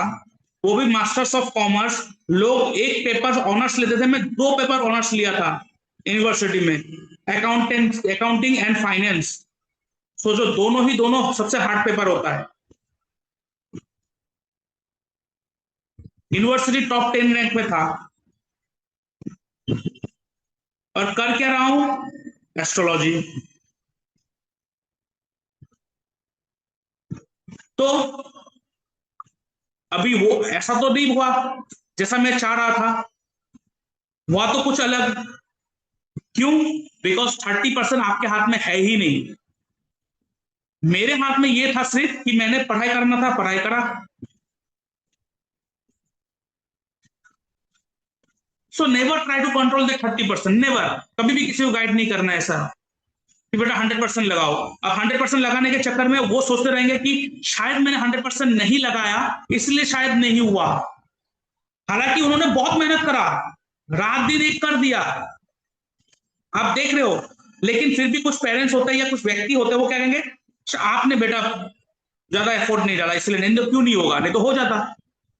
वो भी मास्टर्स ऑफ कॉमर्स। लोग एक पेपर ऑनर्स लेते थे, मैं 2 पेपर ऑनर्स लिया था यूनिवर्सिटी में, अकाउंटिंग एंड फाइनेंस। सोचो, दोनों सबसे हार्ड पेपर होता है। यूनिवर्सिटी टॉप 10 रैंक में था, और कर क्या रहा हूं? एस्ट्रोलॉजी। तो अभी वो ऐसा तो नहीं हुआ जैसा मैं चाह रहा था, हुआ तो कुछ अलग। क्यों? बिकॉज 30% आपके हाथ में है ही नहीं। मेरे हाथ में ये था सिर्फ कि मैंने पढ़ाई करना था, पढ़ाई करा। So never try to control the 30%, never. कभी भी किसी को गाइड नहीं करना है ऐसा कि बेटा 100% लगाओ। अब 100% लगाने के चक्कर में वो सोचते रहेंगे कि शायद मैंने 100% नहीं लगाया इसलिए शायद नहीं हुआ। हालांकि उन्होंने बहुत मेहनत करा, रात दिन एक कर दिया, आप देख रहे हो। लेकिन फिर भी कुछ पेरेंट्स होते हैं या कुछ व्यक्ति होते हैं, वो क्या कहेंगे, आपने बेटा ज्यादा एफर्ट नहीं डाला इसलिए नहीं, तो क्यों नहीं होगा, नहीं तो हो जाता।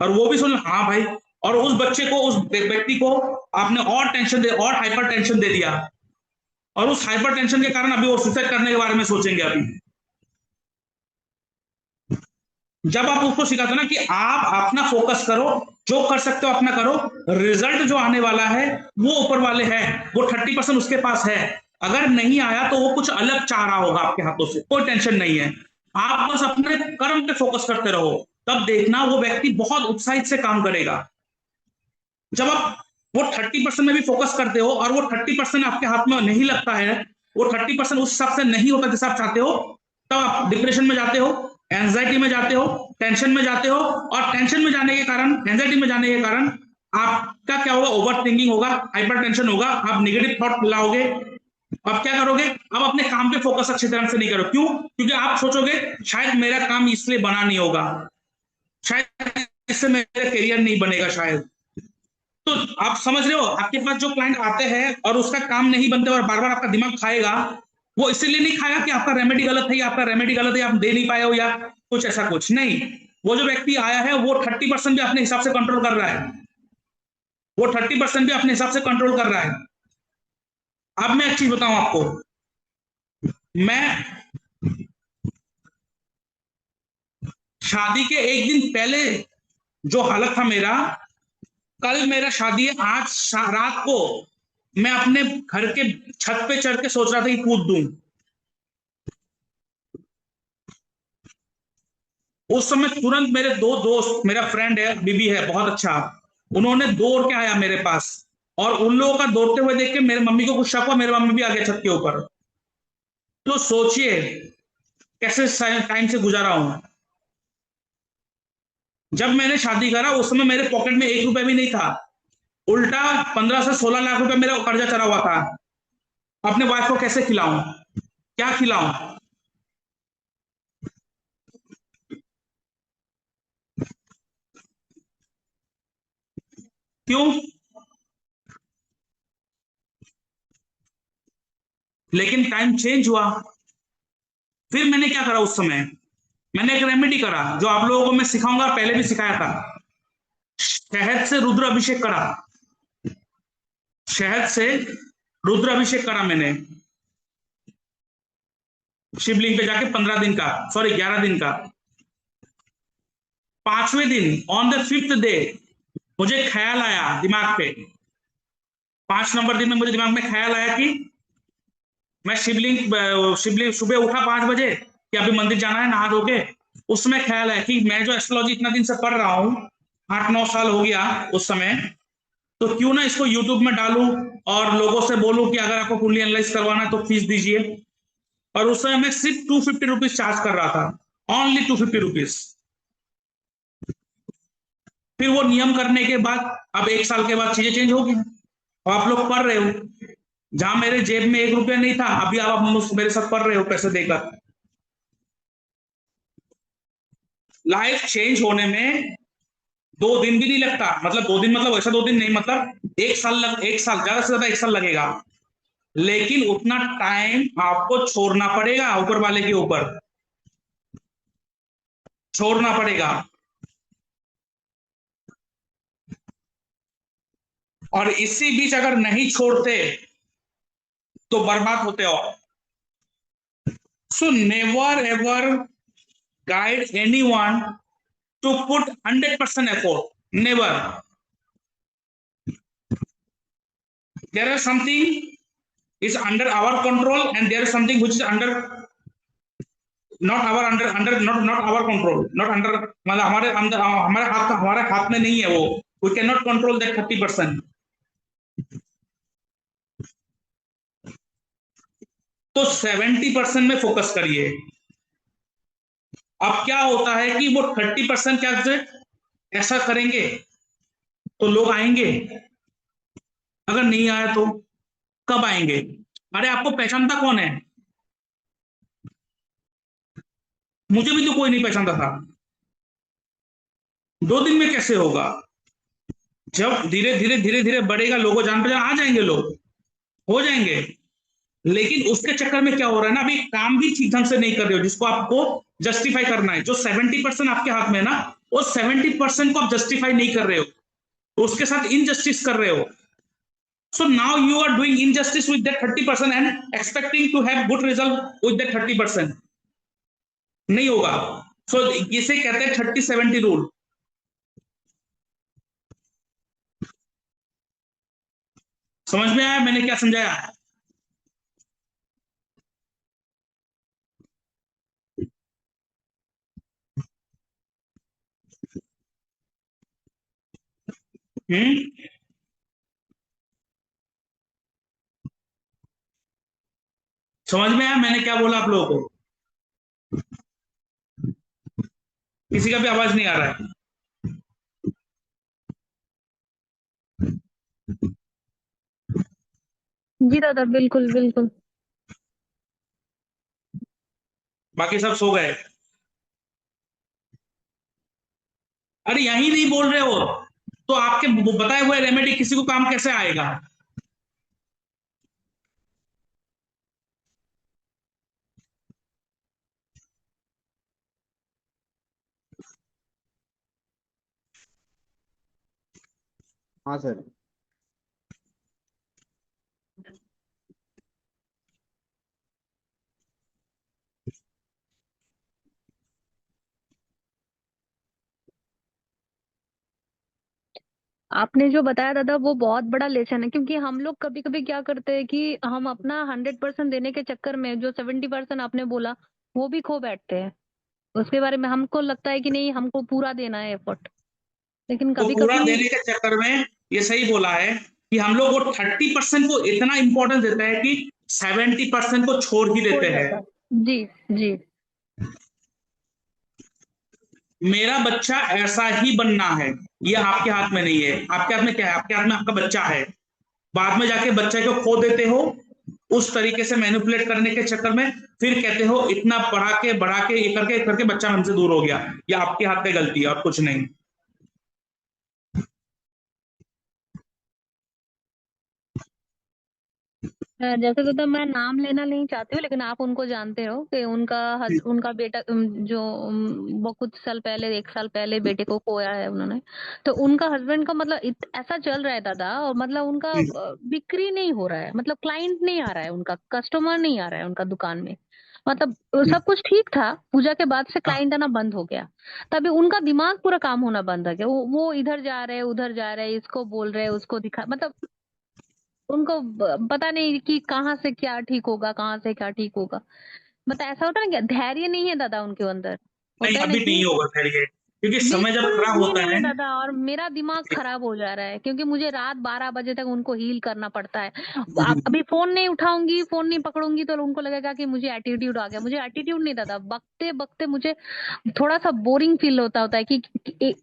और वो भी सुन, हाँ भाई, और उस बच्चे को, उस व्यक्ति को आपने और टेंशन दे, और हाइपर टेंशन दे दिया, और उस हाइपर टेंशन के कारण अभी वो सुसाइड करने के बारे में सोचेंगे। अभी जब आप उसको सिखाते हो ना कि आप अपना फोकस करो, जो कर सकते हो अपना करो, रिजल्ट जो आने वाला है वो ऊपर वाले है, वो 30% उसके पास है। अगर नहीं आया तो वो कुछ अलग चाह रहा होगा आपके हाथों से, कोई टेंशन नहीं है। आप बस अपने कर्म पे फोकस करते रहो, तब देखना वो व्यक्ति बहुत उत्साहित से काम करेगा। जब आप वो 30% में भी फोकस करते हो और वो 30% आपके हाथ में नहीं लगता है, वो 30% उस हिसाब से नहीं होता जैसा आप चाहते हो, तब आप डिप्रेशन में जाते हो, एंजाइटी में जाते हो, टेंशन में जाते हो। और टेंशन में जाने के कारण, एंजाइटी में जाने के कारण आपका क्या होगा, ओवर थिंकिंग होगा, हाइपर टेंशन होगा, आप निगेटिव थॉट लाओगे। अब क्या करोगे, अब अपने काम पे फोकस अच्छी तरह से नहीं करो। क्यों? क्योंकि आप सोचोगे शायद मेरा काम इसलिए बना नहीं होगा, शायद इससे मेरा करियर नहीं बनेगा शायद। तो आप समझ रहे हो, आपके पास जो क्लाइंट आते हैं और उसका काम नहीं बनते और बार बार आपका दिमाग खाएगा, वो इसलिए नहीं खाएगा कि आपका रेमेडी गलत है, या आपका रेमेडी गलत है, आप दे नहीं पाए हो, या कुछ ऐसा कुछ नहीं। वो जो व्यक्ति आया है वो 30% भी अपने हिसाब से कंट्रोल कर रहा है, वो 30% भी अपने हिसाब से कंट्रोल कर रहा है। अब मैं एक चीज बताऊं आपको, मैं शादी के एक दिन पहले जो हालत था मेरा, कल मेरा शादी है, आज रात को मैं अपने घर के छत पे चढ़ के सोच रहा था कि कूद दूं। उस समय तुरंत मेरे 2 दोस्त, मेरा फ्रेंड है, बीबी है बहुत अच्छा, उन्होंने दौड़ के आया मेरे पास, और उन लोगों का दौड़ते हुए देख के मेरे मम्मी को कुछ शक हुआ, मेरे मम्मी भी आ गए छत के ऊपर। तो सोचिए कैसे टाइम से गुजारा हूं। जब मैंने शादी करा उस समय मेरे पॉकेट में 1 रुपया भी नहीं था, उल्टा 15 से 16 लाख रुपए मेरा कर्जा चढ़ा हुआ था। अपने वाइफ को कैसे खिलाऊं, क्या खिलाऊं? क्यों? लेकिन टाइम चेंज हुआ। फिर मैंने क्या करा उस समय, मैंने एक रेमेडी करा जो आप लोगों को मैं सिखाऊंगा, पहले भी सिखाया था। शहद से रुद्र अभिषेक करा, शहद से रुद्र अभिषेक करा मैंने शिवलिंग पे जाके 15 दिन का, सॉरी 11 दिन का। 5वें दिन ऑन द 5th डे मुझे ख्याल आया दिमाग पे 5 नंबर दिन में मुझे दिमाग में ख्याल आया कि मैं शिवलिंग सुबह उठा 5 बजे कि अभी मंदिर जाना है नहा धो के। उसमें ख्याल है कि मैं जो एस्ट्रोलॉजी इतना दिन से पढ़ रहा हूँ, 8-9 साल हो गया उस समय, तो क्यों ना इसको यूट्यूब में डालूं और लोगों से बोलूं कि अगर आपको कुंडली एनालाइज करवाना है तो फीस दीजिए। और उस समय मैं सिर्फ 250 रुपीज चार्ज कर रहा था, ओनली 250 रुपीज। फिर वो नियम करने के बाद अब 1 साल के बाद चीजें चेंज हो गई और आप लोग पढ़ रहे हो। जहां मेरे जेब में 1 रुपया नहीं था, अभी आप मेरे साथ पढ़ रहे हो पैसे देकर। लाइफ चेंज होने में 2 दिन भी नहीं लगता, मतलब 2 दिन मतलब ऐसा 2 दिन नहीं, मतलब 1 साल ज्यादा से ज्यादा 1 साल लगेगा। लेकिन उतना टाइम आपको छोड़ना पड़ेगा ऊपर वाले के ऊपर, छोड़ना पड़ेगा। और इसी बीच अगर नहीं छोड़ते तो बर्बाद होते हो। So never ever guide anyone to put 100% effort. Never. There is something is under our control and there is something which is under not our control, not under, मतलब हमारे अंदर हमारे हाथ में नहीं है वो। We cannot control that 30%. तो 70% में फोकस करिए। अब क्या होता है कि वो 30% क्या ऐसा करेंगे तो लोग आएंगे, अगर नहीं आए तो कब आएंगे? अरे आपको पहचानता कौन है? मुझे भी तो कोई नहीं पहचानता था। 2 दिन में कैसे होगा? जब धीरे धीरे धीरे धीरे बढ़ेगा, लोगों जान पहचान आ जाएंगे, लोग हो जाएंगे। लेकिन उसके चक्कर में क्या हो रहा है ना, अभी काम भी ठीक ढंग से नहीं कर रहे हो जिसको आपको जस्टिफाई करना है। जो 70% आपके हाथ में है ना, वो 70% को आप जस्टिफाई नहीं कर रहे हो, तो उसके साथ इनजस्टिस कर रहे हो। So now you are doing injustice with that 30% and expecting to have good result with that 30%। नहीं होगा। सो इसे कहते हैं 30-70 रूल। समझ में आया मैंने क्या समझाया? हम्म, समझ में आया मैंने क्या बोला आप लोगों को? किसी का भी आवाज नहीं आ रहा है? जी दादा, बिल्कुल बिल्कुल। बाकी सब सो गए? अरे यही नहीं बोल रहे हो तो आपके बताए हुए रेमेडी किसी को काम कैसे आएगा? हाँ सर। आपने जो बताया दादा वो बहुत बड़ा लेसन है, क्योंकि हम लोग कभी कभी क्या करते हैं कि हम अपना 100% देने के चक्कर में जो 70% आपने बोला वो भी खो बैठते हैं। उसके बारे में हमको लगता है कि नहीं, हमको पूरा देना है एफर्ट, लेकिन तो कभी पूरा कभी देने के चक्कर में ये सही बोला है कि हम लोग वो 30% को इतना इंपॉर्टेंस देते हैं कि 70% को छोड़ ही खो देते हैं। जाता है। जी जी। मेरा बच्चा ऐसा ही बनना है, ये आपके हाथ में नहीं है। आपके हाथ में क्या है? आपके हाथ में आपका बच्चा है। बाद में जाके बच्चे को खो देते हो उस तरीके से मैनिपुलेट करने के चक्कर में, फिर कहते हो इतना बढ़ा के ये करके बच्चा हमसे दूर हो गया। ये आपके हाथ पे गलती है और कुछ नहीं। जैसे दादा मैं नाम लेना नहीं चाहती हूँ, लेकिन आप उनको जानते हो कि उनका बेटा जो वो कुछ साल पहले, 1 साल पहले बेटे को खोया है उन्होंने। तो उनका हस्बैंड का मतलब ऐसा चल रहा है दादा, और मतलब उनका बिक्री नहीं हो रहा है, मतलब क्लाइंट नहीं आ रहा है, उनका कस्टमर नहीं आ रहा है उनका दुकान में। मतलब सब कुछ ठीक था, पूजा के बाद से क्लाइंट आना बंद हो गया। तभी उनका दिमाग पूरा काम होना बंद हो गया। वो इधर जा रहे हैं, उधर जा रहे हैं, इसको बोल रहे हैं, उसको दिखा, मतलब उनको पता नहीं कि कहाँ से क्या ठीक होगा, कहाँ से क्या ठीक होगा। मतलब ऐसा होता है ना, क्या धैर्य नहीं है दादा उनके अंदर, नहीं, होता है ना अभी कि नहीं होगा खैर ये, क्योंकि समय जब बिल्कुल खराब भी होता नहीं है। है दादा। और मेरा दिमाग खराब हो जा रहा है क्योंकि मुझे रात 12 बजे तक उनको हील करना पड़ता है। अभी फोन नहीं उठाऊंगी, फोन नहीं पकड़ूंगी तो उनको लगेगा कि मुझे एटीट्यूड आ गया। मुझे एटीट्यूड नहीं दादा, बकते बकते मुझे थोड़ा सा बोरिंग फील होता है कि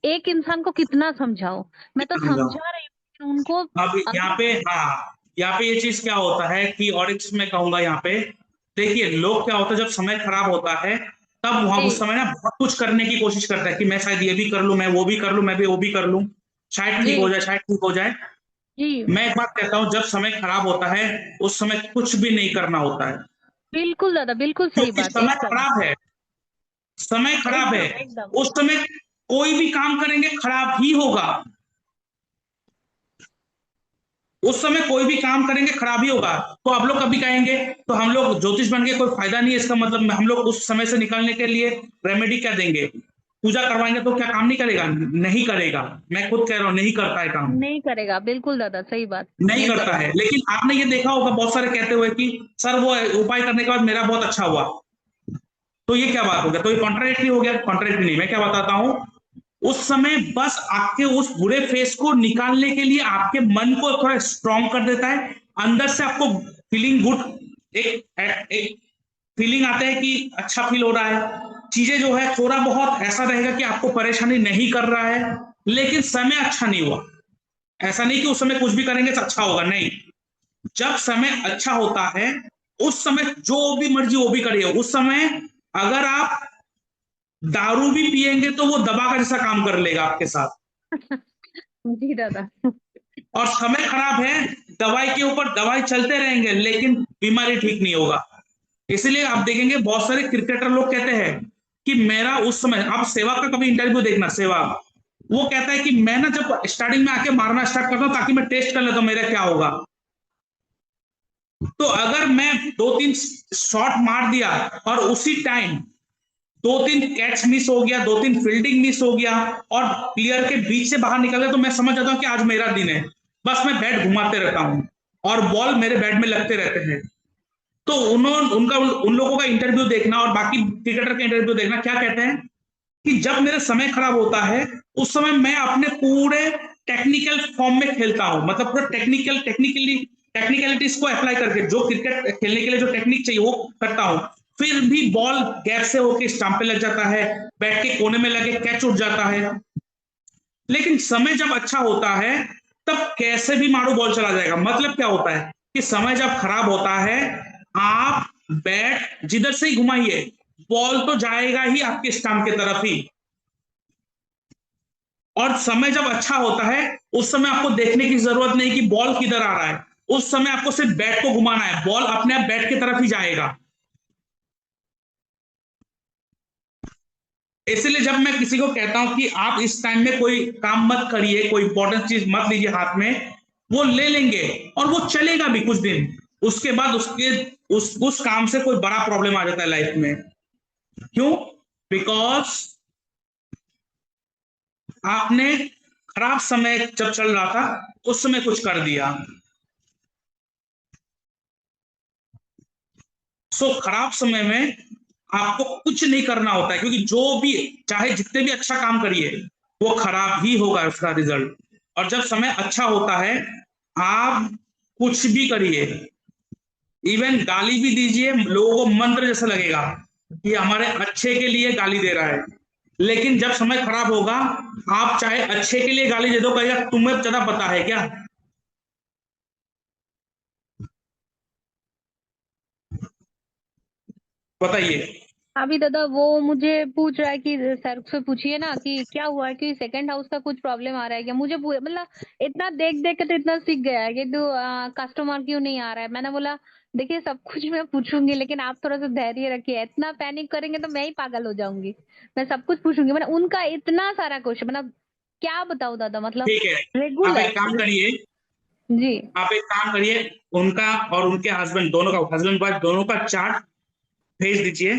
एक इंसान को कितना समझाओ। मैं तो समझा रही हूँ उनको। अब यहाँ अभी पे, हाँ, यहाँ पे ये चीज क्या होता है कि, और एक चीज मैं कहूंगा यहाँ पे, देखिए लोग क्या होता है जब समय खराब होता है तब वहां उस जी समय ना बहुत कुछ करने की कोशिश करता है कि मैं शायद ये भी कर लूं, मैं वो भी कर लूं, मैं भी वो भी कर लूं, शायद ठीक हो जी जाए, शायद ठीक हो जाए। जी मैं एक बात कहता हूँ, जब समय खराब होता है उस समय कुछ भी नहीं करना होता है, बिल्कुल दादा, बिल्कुल सही क्योंकि बात, समय एकदम खराब है, समय खराब है। एकदम एकदम। उस समय कोई भी काम करेंगे खराब ही होगा, उस समय कोई भी काम करेंगे खराब ही होगा। तो आप लोग कभी कहेंगे तो हम लोग ज्योतिष बन के कोई फायदा नहीं है, इसका मतलब हम लोग उस समय से निकलने के लिए रेमेडी क्या देंगे, पूजा करवाएंगे तो क्या काम नहीं करेगा? नहीं करेगा, मैं खुद कह रहा हूं नहीं करता है काम, नहीं करेगा, बिल्कुल दादा, सही बात। नहीं करता है। लेकिन आपने ये देखा होगा बहुत सारे कहते हुए कि सर वो उपाय करने के बाद मेरा बहुत अच्छा हुआ, तो ये क्या बात हो गया? तो ये कॉन्ट्राडिक्टरी हो गया? कॉन्ट्राडिक्टरी नहीं, मैं क्या बताता हूँ, उस समय बस आपके उस बुरे फेस को निकालने के लिए आपके मन को थोड़ा स्ट्रॉन्ग कर देता है, अंदर से आपको फीलिंग गुड, एक फीलिंग आता है कि अच्छा फील हो रहा है, चीजें जो है थोड़ा बहुत ऐसा रहेगा कि आपको परेशानी नहीं कर रहा है, लेकिन समय अच्छा नहीं हुआ। ऐसा नहीं कि उस समय कुछ भी करेंगे तो अच्छा होगा, नहीं। जब समय अच्छा होता है उस समय जो भी मर्जी वो भी करिए। उस समय अगर आप दारू भी पिएंगे तो वो दबा का जैसा काम कर लेगा आपके साथ। जी दादा। और समय खराब है, दवाई के ऊपर दवाई चलते रहेंगे लेकिन बीमारी ठीक नहीं होगा। इसलिए आप देखेंगे बहुत सारे क्रिकेटर लोग कहते हैं कि मेरा उस समय, आप सहवाग का कभी इंटरव्यू देखना, सहवाग वो कहता है कि मैं ना जब स्टार्टिंग में आके मारना स्टार्ट करता हूं ताकि मैं टेस्ट कर लेता हूं मेरा क्या होगा। तो अगर मैं 2-3 शॉट मार दिया और उसी टाइम 2-3 कैच मिस हो गया, 2-3 फील्डिंग मिस हो गया और प्लेयर के बीच से बाहर निकल गया, तो मैं समझ जाता हूं कि आज मेरा दिन है। बस मैं बैट घुमाते रहता हूं और बॉल मेरे बैट में लगते रहते हैं। तो उन्होंने उनका उन लोगों का इंटरव्यू देखना और बाकी क्रिकेटर का इंटरव्यू देखना, क्या कहते हैं कि जब मेरा समय खराब होता है उस समय मैं अपने पूरे टेक्निकल फॉर्म में खेलता हूं, मतलब पूरा टेक्निकलिटीज को अप्लाई करके जो क्रिकेट खेलने के लिए जो टेक्निक चाहिए वो करता हूं। फिर भी बॉल गैप से होकर स्टंप पे लग जाता है, बैट के कोने में लगे कैच उठ जाता है। लेकिन समय जब अच्छा होता है तब कैसे भी मारो बॉल चला जाएगा। मतलब क्या होता है कि समय जब खराब होता है आप बैट जिधर से ही घुमाइए बॉल तो जाएगा ही आपके स्टंप की तरफ ही। और समय जब अच्छा होता है उस समय आपको देखने की जरूरत नहीं कि बॉल किधर आ रहा है, उस समय आपको सिर्फ बैट को घुमाना है, बॉल अपने आप बैट की तरफ ही जाएगा। इसलिए जब मैं किसी को कहता हूं कि आप इस टाइम में कोई काम मत करिए, कोई इंपॉर्टेंट चीज मत लीजिए हाथ में, वो ले लेंगे और वो चलेगा भी कुछ दिन, उसके बाद उस काम से कोई बड़ा प्रॉब्लम आ जाता है लाइफ में। क्यों? बिकॉज आपने खराब समय जब चल रहा था उस समय कुछ कर दिया। सो खराब समय में आपको कुछ नहीं करना होता है, क्योंकि जो भी, चाहे जितने भी अच्छा काम करिए वो खराब ही होगा उसका रिजल्ट। और जब समय अच्छा होता है आप कुछ भी करिए, इवन गाली भी दीजिए, लोगों को मंत्र जैसा लगेगा कि हमारे अच्छे के लिए गाली दे रहा है। लेकिन जब समय खराब होगा आप चाहे अच्छे के लिए गाली दे दो, कहेगा तुम्हें ज्यादा पता है क्या। बताइए। अभी दादा वो मुझे पूछ रहा है कि सर से पूछिए ना कि क्या हुआ है, कि सेकंड हाउस का कुछ प्रॉब्लम आ रहा है क्या। मुझे मतलब इतना देख देख के तो इतना सीख गया है कि तो कस्टमर क्यों नहीं आ रहा है। मैंने बोला देखिए सब कुछ मैं पूछूंगी लेकिन आप थोड़ा सा धैर्य रखिए, इतना पैनिक करेंगे तो मैं ही पागल हो जाऊंगी। मैं सब कुछ पूछूंगी, मतलब उनका इतना सारा क्वेश्चन, मतलब क्या बताऊं दादा, मतलब ठीक है, आप एक काम रेगुलर। करिए, जी आप एक काम करिए, उनका और उनके हस्बैंड दोनों का, हस्बैंड वाइफ दोनों का चार्ट भेज दीजिए।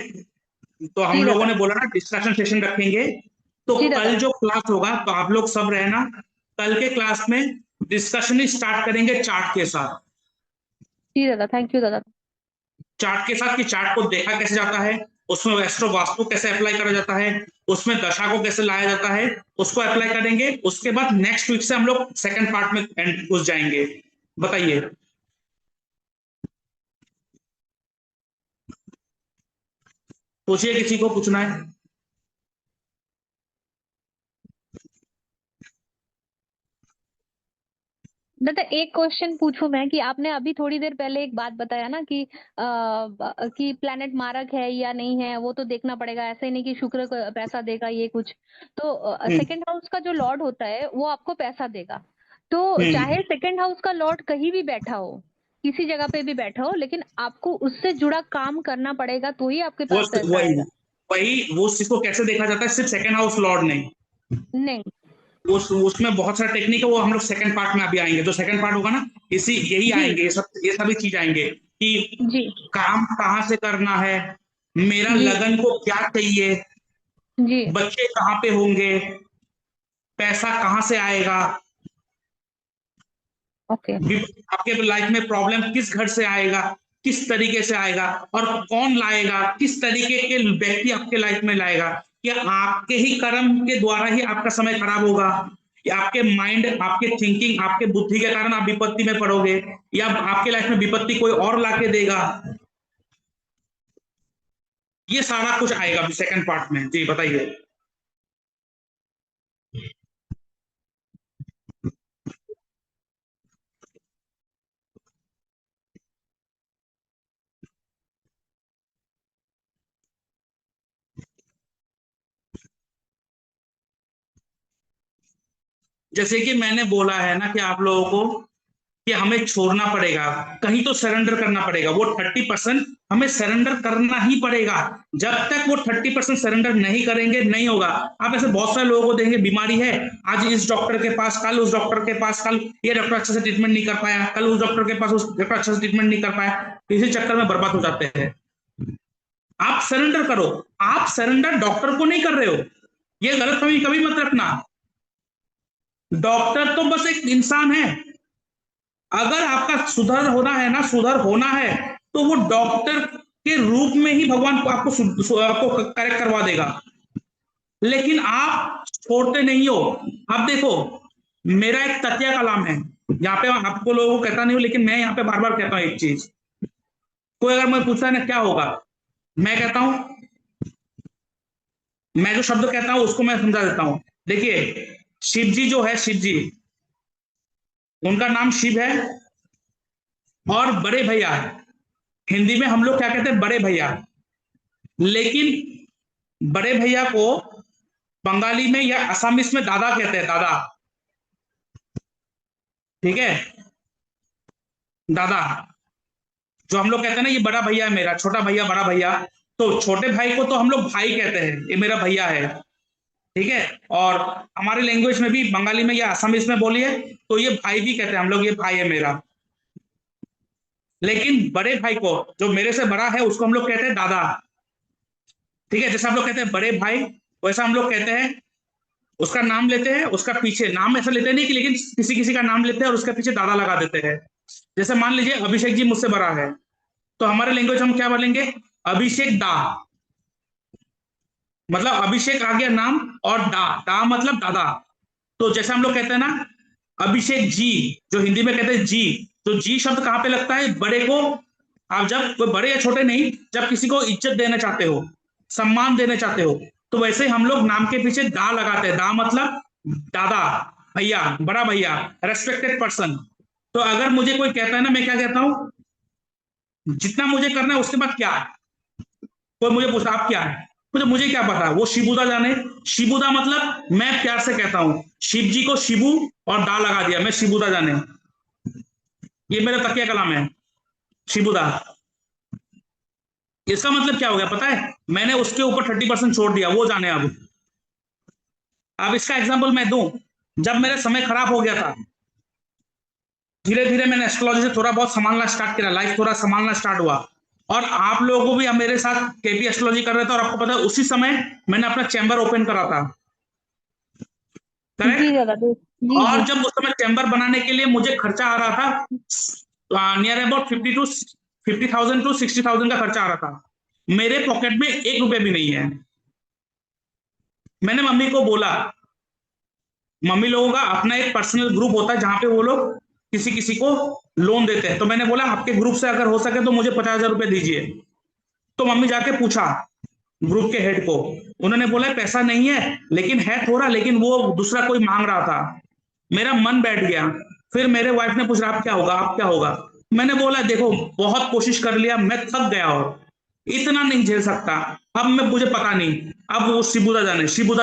तो हम जी लोगों दादा। ने बोला ना डिस्कशन सेशन रखेंगे, तो जी कल दादा। जो क्लास होगा तो आप लोग सब रहना, कल के क्लास में डिस्कशन ही स्टार्ट करेंगे चार्ट के साथ। जी दादा, थैंक यू दादा। चार्ट के साथ कि चार्ट को देखा कैसे जाता है, उसमें एस्ट्रो वास्तु कैसे अप्लाई करा जाता है, उसमें दशा को कैसे लाया जाता है, उसको अप्लाई करेंगे। उसके बाद नेक्स्ट वीक से हम लोग सेकंड पार्ट में घुस जाएंगे। बताइए। पूछिए, किसी को पूछना है? दादा एक क्वेश्चन पूछूं मैं कि आपने अभी थोड़ी देर पहले एक बात बताया ना कि प्लेनेट मारक है या नहीं है वो तो देखना पड़ेगा, ऐसे ही नहीं कि शुक्र को पैसा देगा ये कुछ। तो हम्म, सेकंड हाउस का जो लॉर्ड होता है वो आपको पैसा देगा। तो हम्म। चाहे सेकंड हाउस का लॉर्ड कहीं भी बैठा हो, किसी जगह पे भी बैठा हो, लेकिन आपको उससे जुड़ा काम करना पड़ेगा तो ही आपके वो पास पैसा वही आएगा। वही वो चीज को कैसे देखा जाता है, सिर्फ सेकंड हाउस लॉर्ड नहीं, नहीं। उसमें बहुत सारा टेक्निक है, वो हम लोग सेकंड पार्ट में अभी आएंगे। जो सेकंड पार्ट होगा ना, इसी यही जी आएंगे, ये सभी चीज आएंगे कि जी काम कहाँ से करना है, मेरा जी लगन को क्या चाहिए, जी। बच्चे कहाँ पे होंगे, पैसा कहाँ से आएगा, ओके। आपके लाइफ में प्रॉब्लम किस घर से आएगा, किस तरीके से आएगा, और कौन लाएगा, किस तरीके के व्यक्ति आपके लाइफ में लाएगा। क्या आपके ही कर्म के द्वारा ही आपका समय खराब होगा, या आपके माइंड, आपके थिंकिंग, आपके बुद्धि के कारण आप विपत्ति में पड़ोगे, या आपके लाइफ में विपत्ति कोई और लाके देगा। ये सारा कुछ आएगा सेकंड पार्ट में। जी बताइए। जैसे कि मैंने बोला है ना कि आप लोगों को कि हमें छोड़ना पड़ेगा, कहीं तो सरेंडर करना पड़ेगा। वो 30% हमें सरेंडर करना ही पड़ेगा। जब तक वो 30% सरेंडर नहीं करेंगे, नहीं होगा। आप ऐसे बहुत सारे लोगों को देंगे, बीमारी है, आज इस डॉक्टर के पास, कल उस डॉक्टर के पास, कल ये डॉक्टर अच्छे से ट्रीटमेंट नहीं कर पाया, कल उस डॉक्टर के पास, उस डॉक्टर अच्छे से ट्रीटमेंट नहीं कर पाया, इसी चक्कर में बर्बाद हो जाते हैं। आप सरेंडर करो। आप सरेंडर डॉक्टर को नहीं कर रहे हो, ये गलतफहमी कभी मत रखना। डॉक्टर तो बस एक इंसान है। अगर आपका सुधर होना है ना, सुधर होना है, तो वो डॉक्टर के रूप में ही भगवान को आपको करेक्ट करवा देगा। लेकिन आप छोड़ते नहीं हो। अब देखो, मेरा एक तकिया कलाम है, यहाँ पे आपको लोगों को कहता नहीं हूँ, लेकिन मैं यहाँ पे बार बार कहता हूँ एक चीज। कोई अगर मुझे पूछता है ना क्या होगा, मैं कहता हूँ, मैं जो शब्द कहता हूँ उसको मैं समझा देता हूँ। देखिए, शिव जी जो है, शिव जी, उनका नाम शिव है, और बड़े भैया है। हिंदी में हम लोग क्या कहते हैं, बड़े भैया। लेकिन बड़े भैया को बंगाली में या असमिस में दादा कहते हैं, दादा। ठीक है, दादा। जो हम लोग कहते हैं ना, ये बड़ा भैया है मेरा, छोटा भैया, बड़ा भैया। तो छोटे भाई को तो हम लोग भाई कहते हैं, ये मेरा भैया है। ठीक है। और हमारे लैंग्वेज में भी, बंगाली में या असमिस में बोलिए तो ये भाई भी कहते हैं हम लोग, ये भाई है मेरा। लेकिन बड़े भाई को, जो मेरे से बड़ा है, उसको हम लोग कहते हैं दादा। ठीक है, जैसे हम लोग कहते हैं बड़े भाई, वैसा हम लोग कहते हैं, उसका नाम लेते हैं, उसका पीछे नाम ऐसा लेते नहीं कि, लेकिन किसी किसी का नाम लेते हैं और उसके पीछे दादा लगा देते हैं। जैसे मान लीजिए अभिषेक जी मुझसे बड़ा है, तो हमारे लैंग्वेज हम क्या बोलेंगे, अभिषेक दा। मतलब अभिषेक आ गया नाम, और दा, दा मतलब दादा। तो जैसे हम लोग कहते हैं ना, अभिषेक जी, जो हिंदी में कहते हैं जी, तो जी शब्द कहां पे लगता है, बड़े को। आप जब कोई बड़े या छोटे नहीं, जब किसी को इज्जत देना चाहते हो, सम्मान देना चाहते हो, तो वैसे हम लोग नाम के पीछे दा लगाते हैं। दा मतलब दादा, भैया, बड़ा भैया, रेस्पेक्टेड पर्सन। तो अगर मुझे कोई कहता है ना, मैं क्या कहता हूं, जितना मुझे करना है उसके बाद क्या है। कोई मुझे पूछता आप क्या है, मुझे क्या पता, वो शिबुदा जाने। शिबुदा मतलब मैं प्यार से कहता हूं, शिव जी को शिबू और दा लगा दिया, मैं शिबुदा जाने। ये मेरा तकिया कलाम है, शिबुदा। इसका मतलब क्या हो गया पता है, मैंने उसके ऊपर 30% छोड़ दिया, वो जाने। अब इसका एग्जांपल मैं दूं, जब मेरा समय खराब हो गया था, धीरे धीरे मैंने एस्ट्रोलॉजी से थोड़ा बहुत संभालना स्टार्ट किया, लाइफ थोड़ा संभालना स्टार्ट हुआ। और आप लोगों को भी, अब मेरे साथ केपी एस्ट्रोलॉजी कर रहे थे, और आपको पता है उसी समय मैंने अपना चैम्बर ओपन करा था, जी करेक्ट। दादा, जी और जी। जब उस समय चैम्बर बनाने के लिए मुझे खर्चा आ रहा था, नियर अबाउट 50,000 to 60,000 का खर्चा आ रहा था। मेरे पॉकेट में 1 रुपया भी नहीं है। मैंने मम्मी को बोला, मम्मी लोगों का अपना एक पर्सनल ग्रुप होता है जहां पे वो लोग किसी किसी को लोन देते हैं। तो मैंने बोला आपके ग्रुप से अगर हो सके तो मुझे 50,000 रुपए दीजिए। तो मम्मी जाके पूछा ग्रुप के हेड को, उन्होंने बोला पैसा नहीं है लेकिन है थोड़ा, लेकिन वो दूसरा कोई मांग रहा था। मेरा मन बैठ गया। फिर मेरे वाइफ ने पूछा आप क्या होगा, आप क्या होगा। मैंने बोला देखो बहुत कोशिश कर लिया, मैं थक गया और इतना नहीं झेल सकता। अब मैं मुझे पता नहीं, अब वो शिबुदा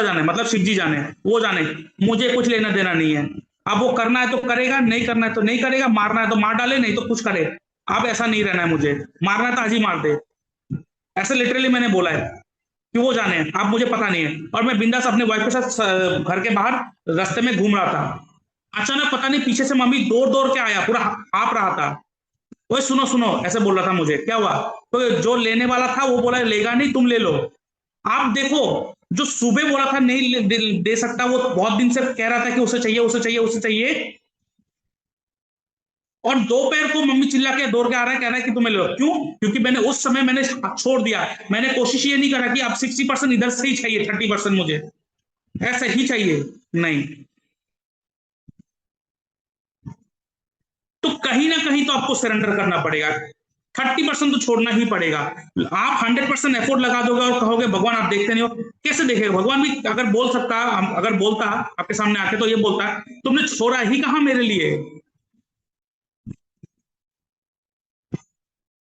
जाने मतलब शिव जी जाने, वो जाने, मुझे कुछ लेना देना नहीं है। अब वो करना है तो करेगा, नहीं करना है तो नहीं करेगा, मारना है तो मार डाले, नहीं तो कुछ करे। अब ऐसा नहीं रहना है मुझे, मारना है तो आज ही मार दे। ऐसे लिटरली मैंने बोला है कि वो जाने, अब मुझे पता नहीं है। और मैं बिंदास अपने वाइफ के साथ घर के बाहर रास्ते में घूम रहा था। अचानक पता नहीं पीछे से मम्मी दौड़ दौड़ के आया, पूरा हाँप रहा था। ओए सुनो सुनो ऐसे बोल रहा था मुझे, क्या हुआ। तो जो लेने वाला था वो बोला लेगा नहीं, तुम ले लो। आप देखो, जो सुबह बोला था नहीं दे सकता, वो बहुत दिन से कह रहा था कि उसे चाहिए उसे चाहिए उसे चाहिए, और दोपहर को मम्मी चिल्ला के दौड़ के आ रहा है, कह रहा है कि तुम्हें लो। क्यों? क्योंकि मैंने उस समय मैंने छोड़ दिया। मैंने कोशिश ये नहीं करा कि अब 60% इधर से ही चाहिए, 30% मुझे ऐसे ही चाहिए, नहीं। तो कहीं ना कहीं तो आपको सरेंडर करना पड़ेगा, 30% तो छोड़ना ही पड़ेगा। आप 100% एफर्ट लगा दोगे और कहोगे भगवान आप देखते नहीं हो, कैसे देखेगा भगवान भी? अगर बोल सकता, अगर बोलता आपके सामने आके तो ये बोलता तुमने छोड़ा ही कहां मेरे लिए।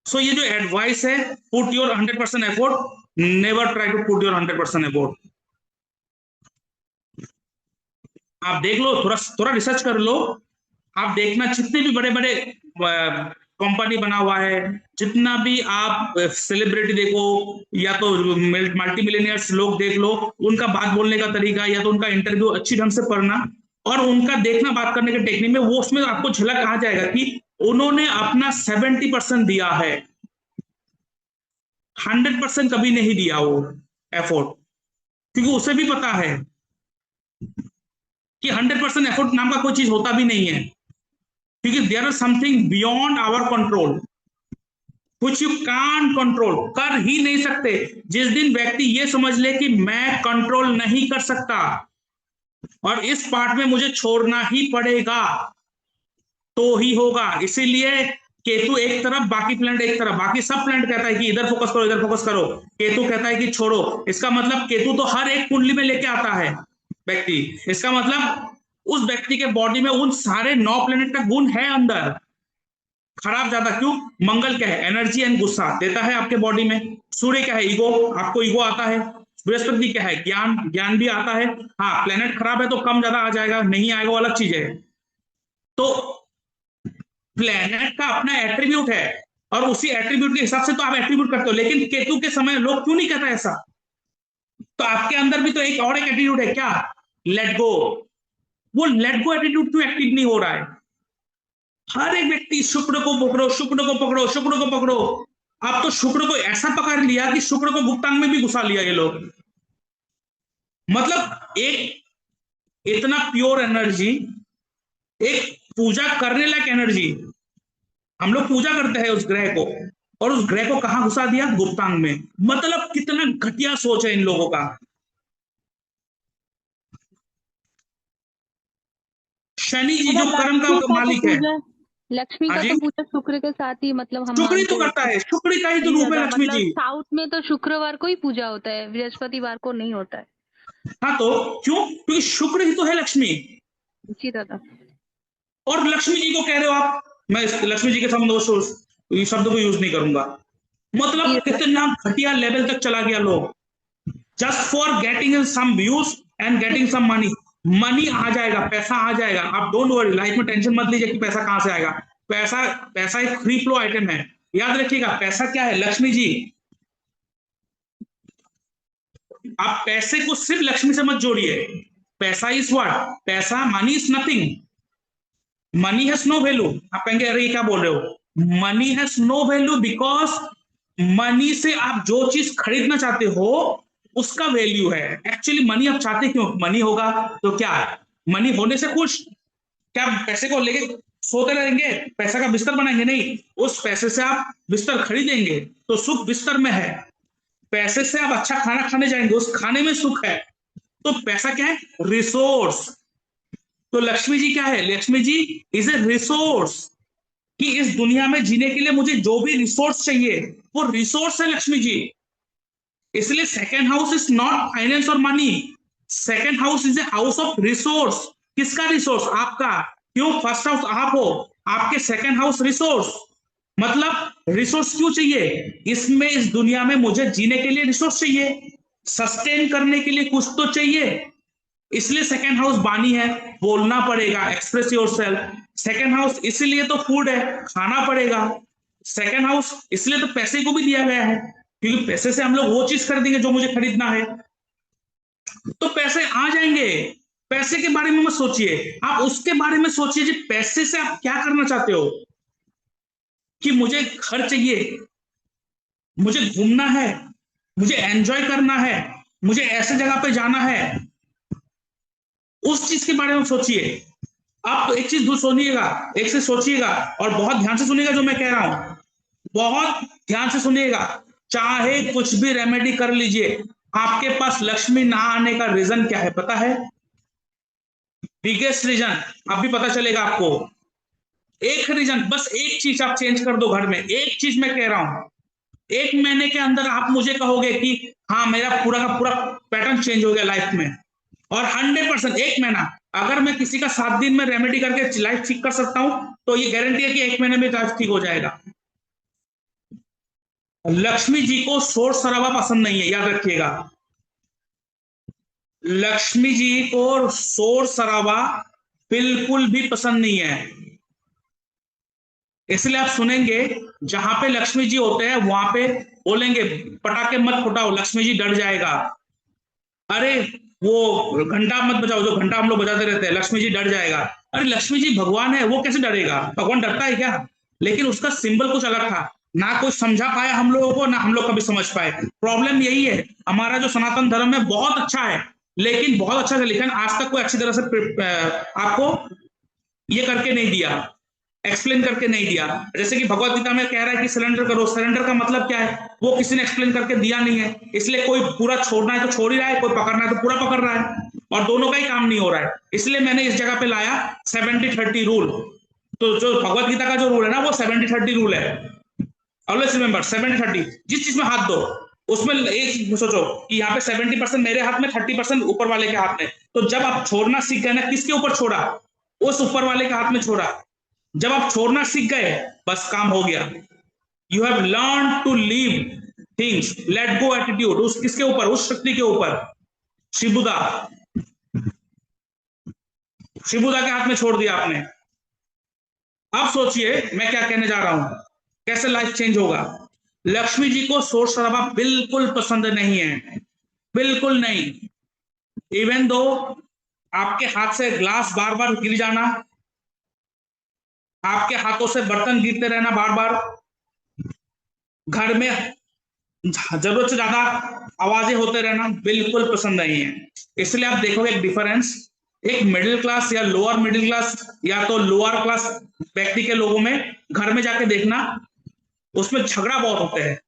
सो ये जो एडवाइस है, put your 100% effort, never try to put your 100% effort. आप देख लो, थोड़ा थोड़ा रिसर्च कर लो। आप देखना जितने भी बड़े बड़े कंपनी बना हुआ है, जितना भी आप सेलिब्रिटी देखो या तो मल्टी मिलियनियर्स लोग देख लो, उनका बात बोलने का तरीका या तो उनका इंटरव्यू अच्छी ढंग से पढ़ना और उनका देखना बात करने के टेक्निक में, वो उसमें आपको झलक आ जाएगा कि उन्होंने अपना 70% दिया है, 100% कभी नहीं दिया वो एफर्ट। क्योंकि उसे भी पता है कि 100% एफर्ट नाम का कोई चीज होता भी नहीं है, क्योंकि there is something beyond our control which you can't control, कर ही नहीं सकते। जिस दिन व्यक्ति ये समझ ले कि मैं कंट्रोल नहीं कर सकता और इस पार्ट में मुझे छोड़ना ही पड़ेगा, तो ही होगा। इसीलिए केतु एक तरफ, बाकी प्लैनेट एक तरफ, बाकी सब प्लैनेट कहता है कि इधर फोकस करो इधर फोकस करो, केतु कहता है कि छोड़ो। इसका मतलब केतु तो हर एक कुंडली में लेके आता है व्यक्ति, इसका मतलब उस व्यक्ति के बॉडी में उन सारे 9 प्लैनेट का गुण है अंदर। खराब ज्यादा क्यों? मंगल क्या है? एनर्जी एंड गुस्सा देता है आपके बॉडी में। सूर्य क्या है? ईगो, आपको ईगो आता है। बृहस्पति क्या है? ज्ञान, ज्ञान भी आता है। हाँ प्लैनेट खराब है तो कम ज्यादा आ जाएगा, नहीं आएगा वो अलग चीज है। तो प्लैनेट का अपना एट्रीब्यूट है और उसी एट्रीब्यूट के हिसाब से तो आप एट्रीब्यूट करते हो। लेकिन केतु के समय लोग क्यों नहीं कहता ऐसा? तो आपके अंदर भी तो एक और एक एटीट्यूड है, क्या? Let go. वो लेट गो एटीट्यूड क्यों एक्टिव नहीं हो रहा है? हर एक व्यक्ति शुक्र को पकड़ो शुक्र को पकड़ो शुक्र को पकड़ो। अब तो शुक्र को ऐसा पकड़ लिया कि शुक्र को गुप्तांग में भी घुसा लिया ये लोग। मतलब एक इतना प्योर एनर्जी, एक पूजा करने लायक एनर्जी, हम लोग पूजा करते हैं उस ग्रह को, और उस ग्रह को कहां घुसा दिया? गुप्तांग में। मतलब कितना घटिया सोच है इन लोगों का। शनि जी जो कर्म का मालिक है, लक्ष्मी हाँ का जी? तो पूजा शुक्र के साथ ही, मतलब हम शुक्र ही तो मानते हैं। करता है, शुक्र का ही तो रूप है लक्ष्मी जी। साउथ में तो शुक्रवार को ही पूजा होता है, बृहस्पतिवार को नहीं होता है। हाँ तो क्यों? क्योंकि शुक्र ही तो है लक्ष्मी। जी दादा। और लक्ष्मी जी को कह रहे हो आप, मैं लक्ष्मी जी के शब्द को यूज नहीं करूंगा। मतलब कितना घटिया लेवल तक चला गया लोग, just for getting some views and getting some money. Money आ जाएगा, पैसा आ जाएगा, आप डोंट वरी, लाइफ में टेंशन मत लीजिए कि पैसा कहां से आएगा। पैसा पैसा एक फ्री फ्लो आइटम है, याद रखिएगा। पैसा क्या है? लक्ष्मी जी। आप पैसे को सिर्फ लक्ष्मी से मत जोड़िए। पैसा इज व्हाट? पैसा, money is nothing, money has no value. आप कहेंगे अरे ये क्या बोल रहे हो? Money has no value because money से आप जो चीज खरीदना चाहते हो उसका वैल्यू है। एक्चुअली मनी आप चाहते क्यों? मनी होगा तो क्या? मनी होने से खुश? क्या पैसे को लेके सोते रहेंगे, पैसा का बिस्तर बनाएंगे नहीं, उस पैसे से आप बिस्तर खरीदेंगे तो सुख बिस्तर में है। पैसे से आप अच्छा खाना खाने जाएंगे, उस खाने में सुख है। तो पैसा क्या है? रिसोर्स। तो लक्ष्मी जी क्या है? लक्ष्मी जी इज ए रिसोर्स, कि इस दुनिया में जीने के लिए मुझे जो भी रिसोर्स चाहिए वो रिसोर्स है लक्ष्मी जी। इसलिए second house is not finance और money, second house is a house of resource. किसका रिसोर्स? आपका। क्यों? फर्स्ट हाउस आप हो, आपके सेकंड हाउस रिसोर्स। मतलब रिसोर्स क्यों चाहिए? इसमें, इस दुनिया में मुझे जीने के लिए रिसोर्स चाहिए, सस्टेन करने के लिए कुछ तो चाहिए। इसलिए सेकंड हाउस बानी है, बोलना पड़ेगा, एक्सप्रेस योरसेल्फ। सेकंड हाउस इसलिए तो फूड है, खाना पड़ेगा। सेकंड हाउस इसलिए तो पैसे को भी दिया गया है, क्योंकि पैसे से हम लोग वो चीज खरीदेंगे जो मुझे खरीदना है। तो पैसे आ जाएंगे, पैसे के बारे में मत सोचिए, आप उसके बारे में सोचिए जी पैसे से आप क्या करना चाहते हो। कि मुझे घर चाहिए, मुझे घूमना है, मुझे एंजॉय करना है, मुझे ऐसे जगह पे जाना है, उस चीज के बारे में सोचिए। आप तो एक चीज सुनिएगा, एक से सोचिएगा, और बहुत ध्यान से सुनिएगा जो मैं कह रहा हूं, बहुत ध्यान से सुनिएगा। चाहे कुछ भी रेमेडी कर लीजिए, आपके पास लक्ष्मी ना आने का रीजन क्या है पता है? बिगेस्ट रीजन अभी पता चलेगा आपको। एक रीजन, बस एक चीज आप चेंज कर दो घर में, एक चीज मैं कह रहा हूं। 1 महीने के अंदर आप मुझे कहोगे कि हाँ मेरा पूरा का पूरा पैटर्न चेंज हो गया लाइफ में, और 100% 1 महीना, अगर मैं किसी का 7 दिन में रेमेडी करके लाइफ ठीक कर सकता हूं तो ये गारंटी है कि 1 महीने में लाइफ ठीक हो जाएगा। लक्ष्मी जी को शोर शराबा पसंद नहीं है, याद रखिएगा। लक्ष्मी जी को शोर शराबा बिल्कुल भी पसंद नहीं है। इसलिए आप सुनेंगे जहां पे लक्ष्मी जी होते हैं वहां पे बोलेंगे पटाखे मत फुटाओ, लक्ष्मी जी डर जाएगा। अरे वो घंटा मत बजाओ, जो घंटा हम लोग बजाते रहते हैं, लक्ष्मी जी डर जाएगा। अरे लक्ष्मी जी भगवान है, वो कैसे डरेगा? भगवान डरता है क्या? लेकिन उसका सिंबल कुछ अलग था, ना कोई समझा पाया हम लोगों को, ना हम लोग कभी समझ पाए। प्रॉब्लम यही है, हमारा जो सनातन धर्म है बहुत अच्छा है, लेकिन बहुत अच्छा है, लेकिन आज तक कोई अच्छी तरह से आपको ये करके नहीं दिया, एक्सप्लेन करके नहीं दिया। जैसे कि भगवत गीता में कह रहा है कि सरेंडर करो, सरेंडर का मतलब क्या है वो किसी ने एक्सप्लेन करके दिया नहीं है। इसलिए कोई पूरा छोड़ना है तो छोड़ ही रहा है, कोई पकड़ना है तो पूरा पकड़ रहा है, और दोनों का ही काम नहीं हो रहा है। इसलिए मैंने इस जगह पे लाया 70-30 रूल। तो जो भगवत गीता का जो रूल है ना वो 70-30 रूल है। ऑलवेज रिमेंबर 70-30, जिस चीज में हाथ दो उसमें एक सोचो कि यहाँ पे 70% मेरे हाथ में, 30% ऊपर वाले के हाथ में। तो जब आप छोड़ना सीख गए ना, किसके ऊपर छोड़ा? उस ऊपर वाले के हाथ में छोड़ा। जब आप छोड़ना सीख गए बस काम हो गया। You have learn to leave things, let go attitude. उस किसके ऊपर? उस शक्ति के ऊपर, शिबुदा। शिबुदा के हाथ में छोड़ दिया आपने। अब सोचिए मैं क्या कहने जा रहा हूं, कैसे लाइफ चेंज होगा। लक्ष्मी जी को शोर शराबा बिल्कुल पसंद नहीं है, बिल्कुल नहीं। इवन दो आपके हाथ से ग्लास बार बार गिर जाना, आपके हाथों से बर्तन गिरते रहना बार बार, घर में जरूरत से ज्यादा आवाजें होते रहना बिल्कुल पसंद नहीं है। इसलिए आप देखोगे एक डिफरेंस, एक मिडिल क्लास या लोअर मिडिल क्लास या तो लोअर क्लास व्यक्ति के लोगों में घर में जाके देखना, उसमें झगड़ा बहुत होते हैं,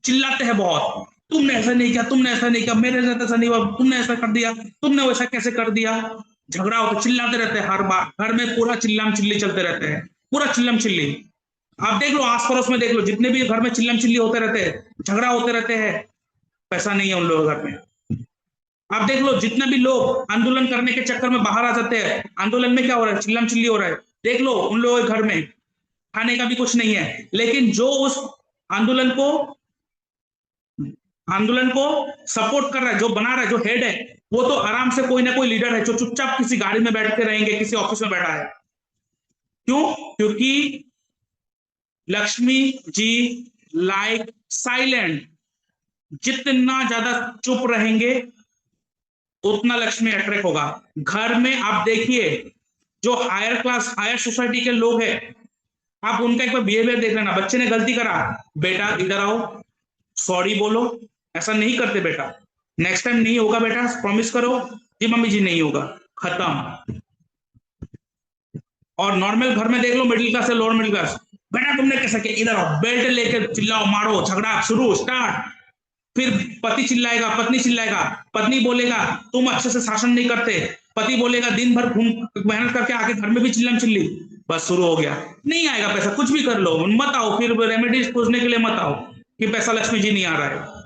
चिल्लाते हैं बहुत, तुमने ऐसा नहीं किया, तुमने ऐसा नहीं किया, मेरे साथ ऐसा नहीं हुआ, तुमने ऐसा कर दिया, तुमने वैसा कैसे कर दिया। झगड़ा होता, चिल्लाते रहते हैं हर बार, घर में पूरा चिल्लाम चिल्ली चलते रहते हैं, पूरा चिल्लम चिल्ली। आप देख लो आस पड़ोस में, देख लो जितने भी घर में चिल्लम चिल्ली होते रहते हैं, झगड़ा होते रहते हैं, पैसा नहीं है उन लोगों घर में। आप देख लो जितने भी लोग आंदोलन करने के चक्कर में बाहर आ जाते हैं, आंदोलन में क्या हो रहा है? चिल्लम चिल्ली हो रहा है। देख लो उन लोगों के घर में खाने का भी कुछ नहीं है, लेकिन जो उस आंदोलन को सपोर्ट कर रहा है, जो बना रहा है, जो हेड है, वो तो आराम से कोई ना कोई लीडर है जो चुपचाप किसी गाड़ी में बैठ के रहेंगे, किसी ऑफिस में बैठा है। क्यों? क्योंकि लक्ष्मी जी लाइक साइलेंट, जितना ज्यादा चुप रहेंगे उतना लक्ष्मी अट्रैक्ट होगा। घर में आप देखिए जो हायर क्लास, हायर सोसाइटी के लोग हैं, आप उनका एक बार बिहेवियर देख लेना। बच्चे ने गलती करा, बेटा इधर आओ, सॉरी बोलो, ऐसा नहीं करते बेटा, नेक्स्ट टाइम नहीं होगा बेटा, प्रॉमिस करो। जी मम्मी जी नहीं होगा, खत्म। और नॉर्मल घर में देख लो, मिडिल क्लास है, लोअर मिडिल क्लास, बेटा तुमने कैसा किया, इधर आओ, बेल्ट लेके चिल्लाओ, मारो, झगड़ा शुरू, स्टार्ट। फिर पति चिल्लाएगा, पत्नी चिल्लाएगा, पत्नी बोलेगा तुम अच्छे से शासन नहीं करते, पति बोलेगा दिन भर घूम मेहनत करके आके घर में भी चिल्लम चिल्ली, बस शुरू हो गया। नहीं आएगा पैसा, कुछ भी कर लो, मत आओ, फिर रेमेडीज खोजने के लिए मत आओ कि पैसा लक्ष्मी जी नहीं आ रहा है।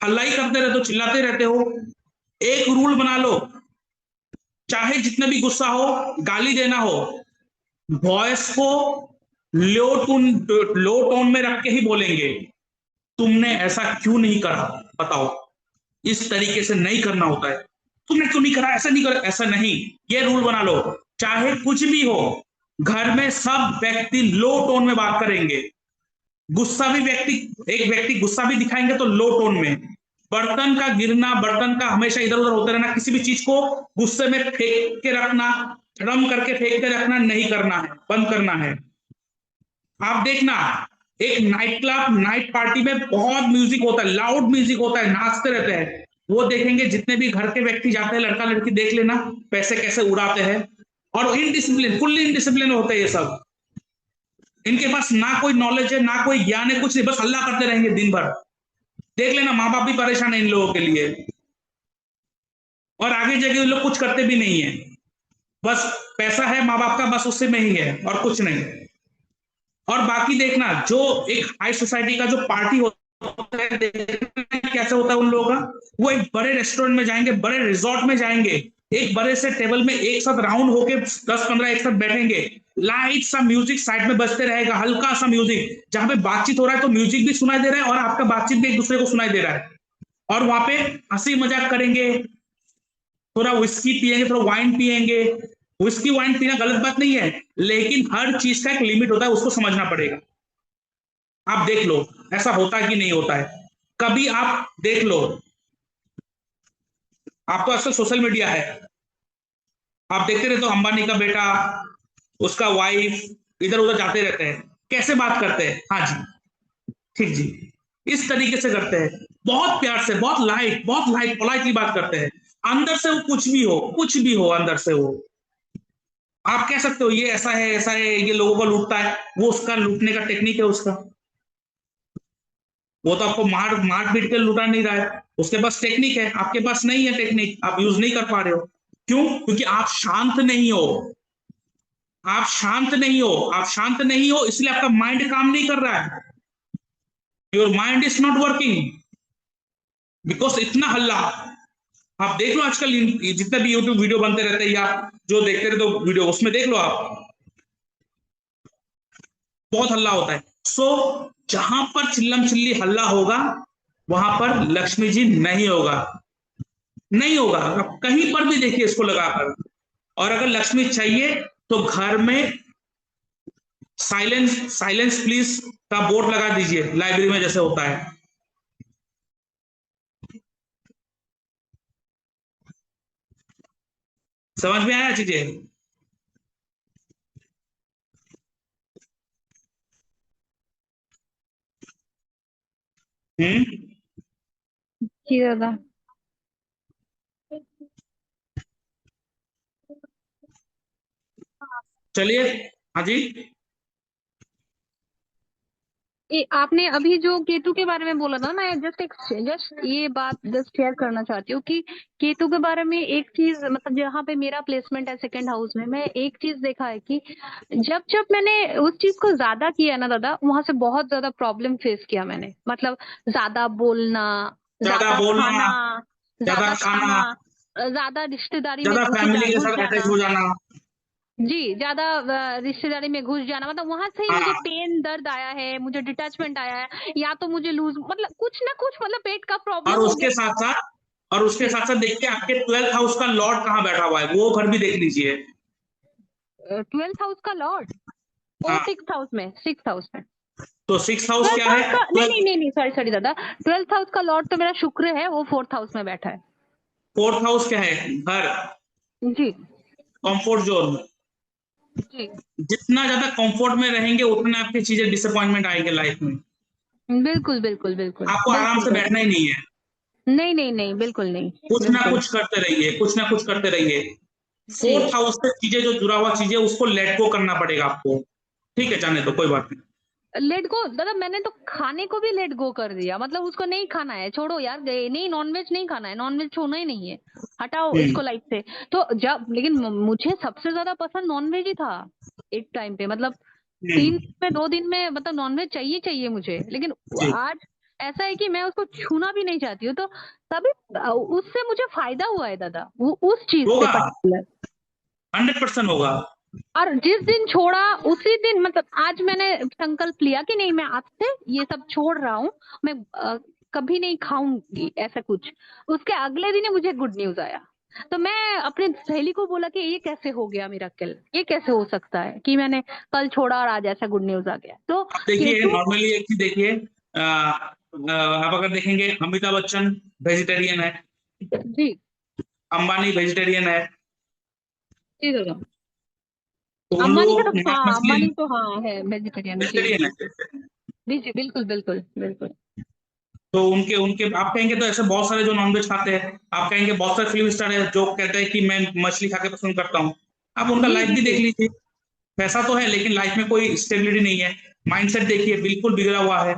हल्ला ही करते रहते हो, चिल्लाते रहते हो। एक रूल बना लो, चाहे जितना भी गुस्सा हो, गाली देना हो, वॉइस को लो टोन में रख के ही बोलेंगे। तुमने ऐसा क्यों नहीं करा, बताओ, इस तरीके से नहीं करना होता है, तुमने क्यों नहीं करा, ऐसा नहीं करा, ऐसा नहीं। ये रूल बना लो, चाहे कुछ भी हो, घर में सब व्यक्ति लो टोन में बात करेंगे। गुस्सा भी एक व्यक्ति गुस्सा भी दिखाएंगे तो लो टोन में। बर्तन का गिरना, बर्तन का हमेशा इधर उधर होते रहना, किसी भी चीज को गुस्से में फेंक के रखना, रम करके फेंक के रखना नहीं करना है, बंद करना है। आप देखना, एक नाइट क्लब, नाइट पार्टी में बहुत म्यूजिक होता है, लाउड म्यूजिक होता है, नाचते रहते हैं। वो देखेंगे, जितने भी घर के व्यक्ति जाते हैं, लड़का लड़की देख लेना पैसे कैसे उड़ाते हैं, और इनडिसिप्लिन, फुल्ली इनडिसिप्लिन होते हैं ये सब। इनके पास ना कोई नॉलेज है, ना कोई ज्ञान है, कुछ नहीं, बस हल्ला करते रहेंगे दिन भर। देख लेना, माँ बाप भी परेशान है इन लोगों के लिए, और आगे जाके लोग कुछ करते भी नहीं है, बस पैसा है माँ बाप का, बस उससे में ही है और कुछ नहीं। और बाकी देखना, जो एक हाई सोसाइटी का जो पार्टी होता है, कैसे होता है उन लोगों का, वो एक बड़े रेस्टोरेंट में जाएंगे, बड़े रिजॉर्ट में जाएंगे, एक बड़े से टेबल में एक साथ राउंड होके 10-15 एक साथ बैठेंगे, लाइट सा म्यूजिक साइड में बजते रहेगा, हल्का सा म्यूजिक, जहां पे बातचीत हो रहा है तो म्यूजिक भी सुनाई दे रहा है और आपका बातचीत भी एक दूसरे को सुनाई दे रहा है, और वहां पे हंसी मजाक करेंगे, थोड़ा विस्की पियेंगे, थोड़ा वाइन पियेंगे। विस्की वाइन पीना गलत बात नहीं है, लेकिन हर चीज का एक लिमिट होता है, उसको समझना पड़ेगा। आप देख लो ऐसा होता है कि नहीं होता है, कभी आप देख लो, आपको आजकल सोशल मीडिया है, आप देखते रहते हो, अंबानी का बेटा, उसका वाइफ इधर उधर जाते रहते हैं, कैसे बात करते हैं, हाँ जी ठीक जी, इस तरीके से करते हैं, बहुत प्यार से, बहुत लाइट पोलाइटली बात करते हैं। अंदर से वो कुछ भी हो अंदर से वो, आप कह सकते हो ये ऐसा है, ये लोगों को लूटता है, वो उसका लूटने का टेक्निक है उसका, वो तो आपको मार पीट के लूटा नहीं रहा है, उसके पास टेक्निक है, आपके पास नहीं है टेक्निक, आप यूज नहीं कर पा रहे हो। क्यों? क्योंकि आप शांत नहीं हो, आप शांत नहीं हो, इसलिए आपका माइंड काम नहीं कर रहा है, your mind is not working, because इतना हल्ला। आप देख लो आजकल जितने भी यूट्यूब वीडियो बनते रहते हैं, या जो देखते रहते हो वीडियो, उसमें देख लो आप, बहुत हल्ला होता है। सो जहां पर चिल्लम चिल्ली हल्ला होगा, वहां पर लक्ष्मी जी नहीं होगा। आप कहीं पर भी देखिए इसको लगाकर, और अगर लक्ष्मी चाहिए तो घर में साइलेंस प्लीज का बोर्ड लगा दीजिए, लाइब्रेरी में जैसे होता है। समझ में आया चीजें? जी दादा। चलिए, हाँ जी, आपने अभी जो केतु के बारे में बोला था, मैं जस्ट ये बात जस्ट शेयर करना चाहती हूँ कि केतु के बारे में एक चीज, मतलब जहाँ पे मेरा प्लेसमेंट है सेकंड हाउस में, मैं एक चीज देखा है कि जब मैंने उस चीज को ज्यादा किया ना दादा, वहां से बहुत ज्यादा प्रॉब्लम फेस किया मैंने, मतलब ज्यादा बोलना, ज्यादा ज्यादा खाना, ज्यादा रिश्तेदारी में ज्यादा फैमिली के साथ अटैच हो जाना, जी, ज्यादा रिश्तेदारी में घुस जाना, मतलब वहां से ही मुझे पेन दर्द आया है, मुझे डिटैचमेंट आया है, या तो मुझे लूज, मतलब कुछ ना कुछ, मतलब पेट का प्रॉब्लम। और उसके साथ देखिए आपके 12th हाउस का लॉर्ड कहाँ बैठा हुआ है, वो घर भी देख लीजिए। 12th हाउस का लॉर्ड वो 6th हाउस में, 6th हाउस में। तो 6th हाउस क्या है? नहीं, सॉरी दादा, 12th हाउस का लॉर्ड तो मेरा शुक्र है, वो 4th हाउस में बैठा है। 4th हाउस क्या है? घर जी, कंफर्ट जोन। जी, जितना ज्यादा कंफर्ट में रहेंगे, उतने आपकी चीजें डिसअपॉइंटमेंट आएंगे लाइफ में। बिल्कुल। आपको आराम से बैठना ही नहीं है, नहीं, बिल्कुल नहीं। कुछ ना कुछ करते रहिए, फोर्थ हाउस से चीजें जो जुड़ा हुआ चीजें उसको लेट गो करना पड़ेगा आपको। ठीक है, जाने दो, कोई बात नहीं। लेट गो दादा, मैंने तो खाने को भी लेट गो कर दिया, मतलब उसको नहीं खाना है, छोड़ो यार, नहीं नॉनवेज नहीं खाना है, नॉनवेज छोड़ना ही नहीं है, हटाओ इसको लाइफ से। तो जब लेकिन मुझे सबसे ज्यादा पसंद नॉनवेज ही था एक टाइम पे, मतलब 2 दिन में मतलब नॉनवेज चाहिए चाहिए मुझे। लेकिन जी। आज ऐसा है कि मैं उसको छूना भी नहीं चाहती हूँ, तो तभी उससे मुझे फायदा हुआ है दादा, उस चीज से होगा, पर्टिकुलर। 100% होगा। और जिस दिन छोड़ा उसी दिन, मतलब आज मैंने संकल्प लिया कि नहीं, मैं आज से ये सब छोड़ रहा हूँ, मैं कभी नहीं खाऊंगी ऐसा कुछ। उसके अगले दिन ही मुझे गुड न्यूज आया, तो मैं अपने सहेली को बोला कि ये कैसे हो गया मिरेकल, ये कैसे हो सकता है कि मैंने कल छोड़ा और आज ऐसा गुड न्यूज आ गया। तो अब देखिए, केतु, नॉर्मली एक चीज देखिए, आप अगर देखेंगे अमिताभ बच्चन वेजिटेरियन है, जी अंबानी वेजिटेरियन है, जी दादा, तो उन अम्बानी का लोग तो, मांस हाँ मछली अम्बानी तो हाँ है वेजिटेरियन जी। वेजिटेरियन है। जी जी बिल्कुल बिल्कुल बिल्कुल। तो उनके उनके आप कहेंगे तो ऐसे बहुत सारे जो नॉनवेज खाते हैं, आप कहेंगे बहुत सारे फिल्म स्टार है जो कहते हैं कि मैं मछली खा के पसंद करता हूँ। आप उनका जी लाइफ जी भी जी देख लीजिए, पैसा तो है लेकिन लाइफ में कोई स्टेबिलिटी नहीं है, माइंडसेट देखिए बिल्कुल बिगड़ा हुआ है,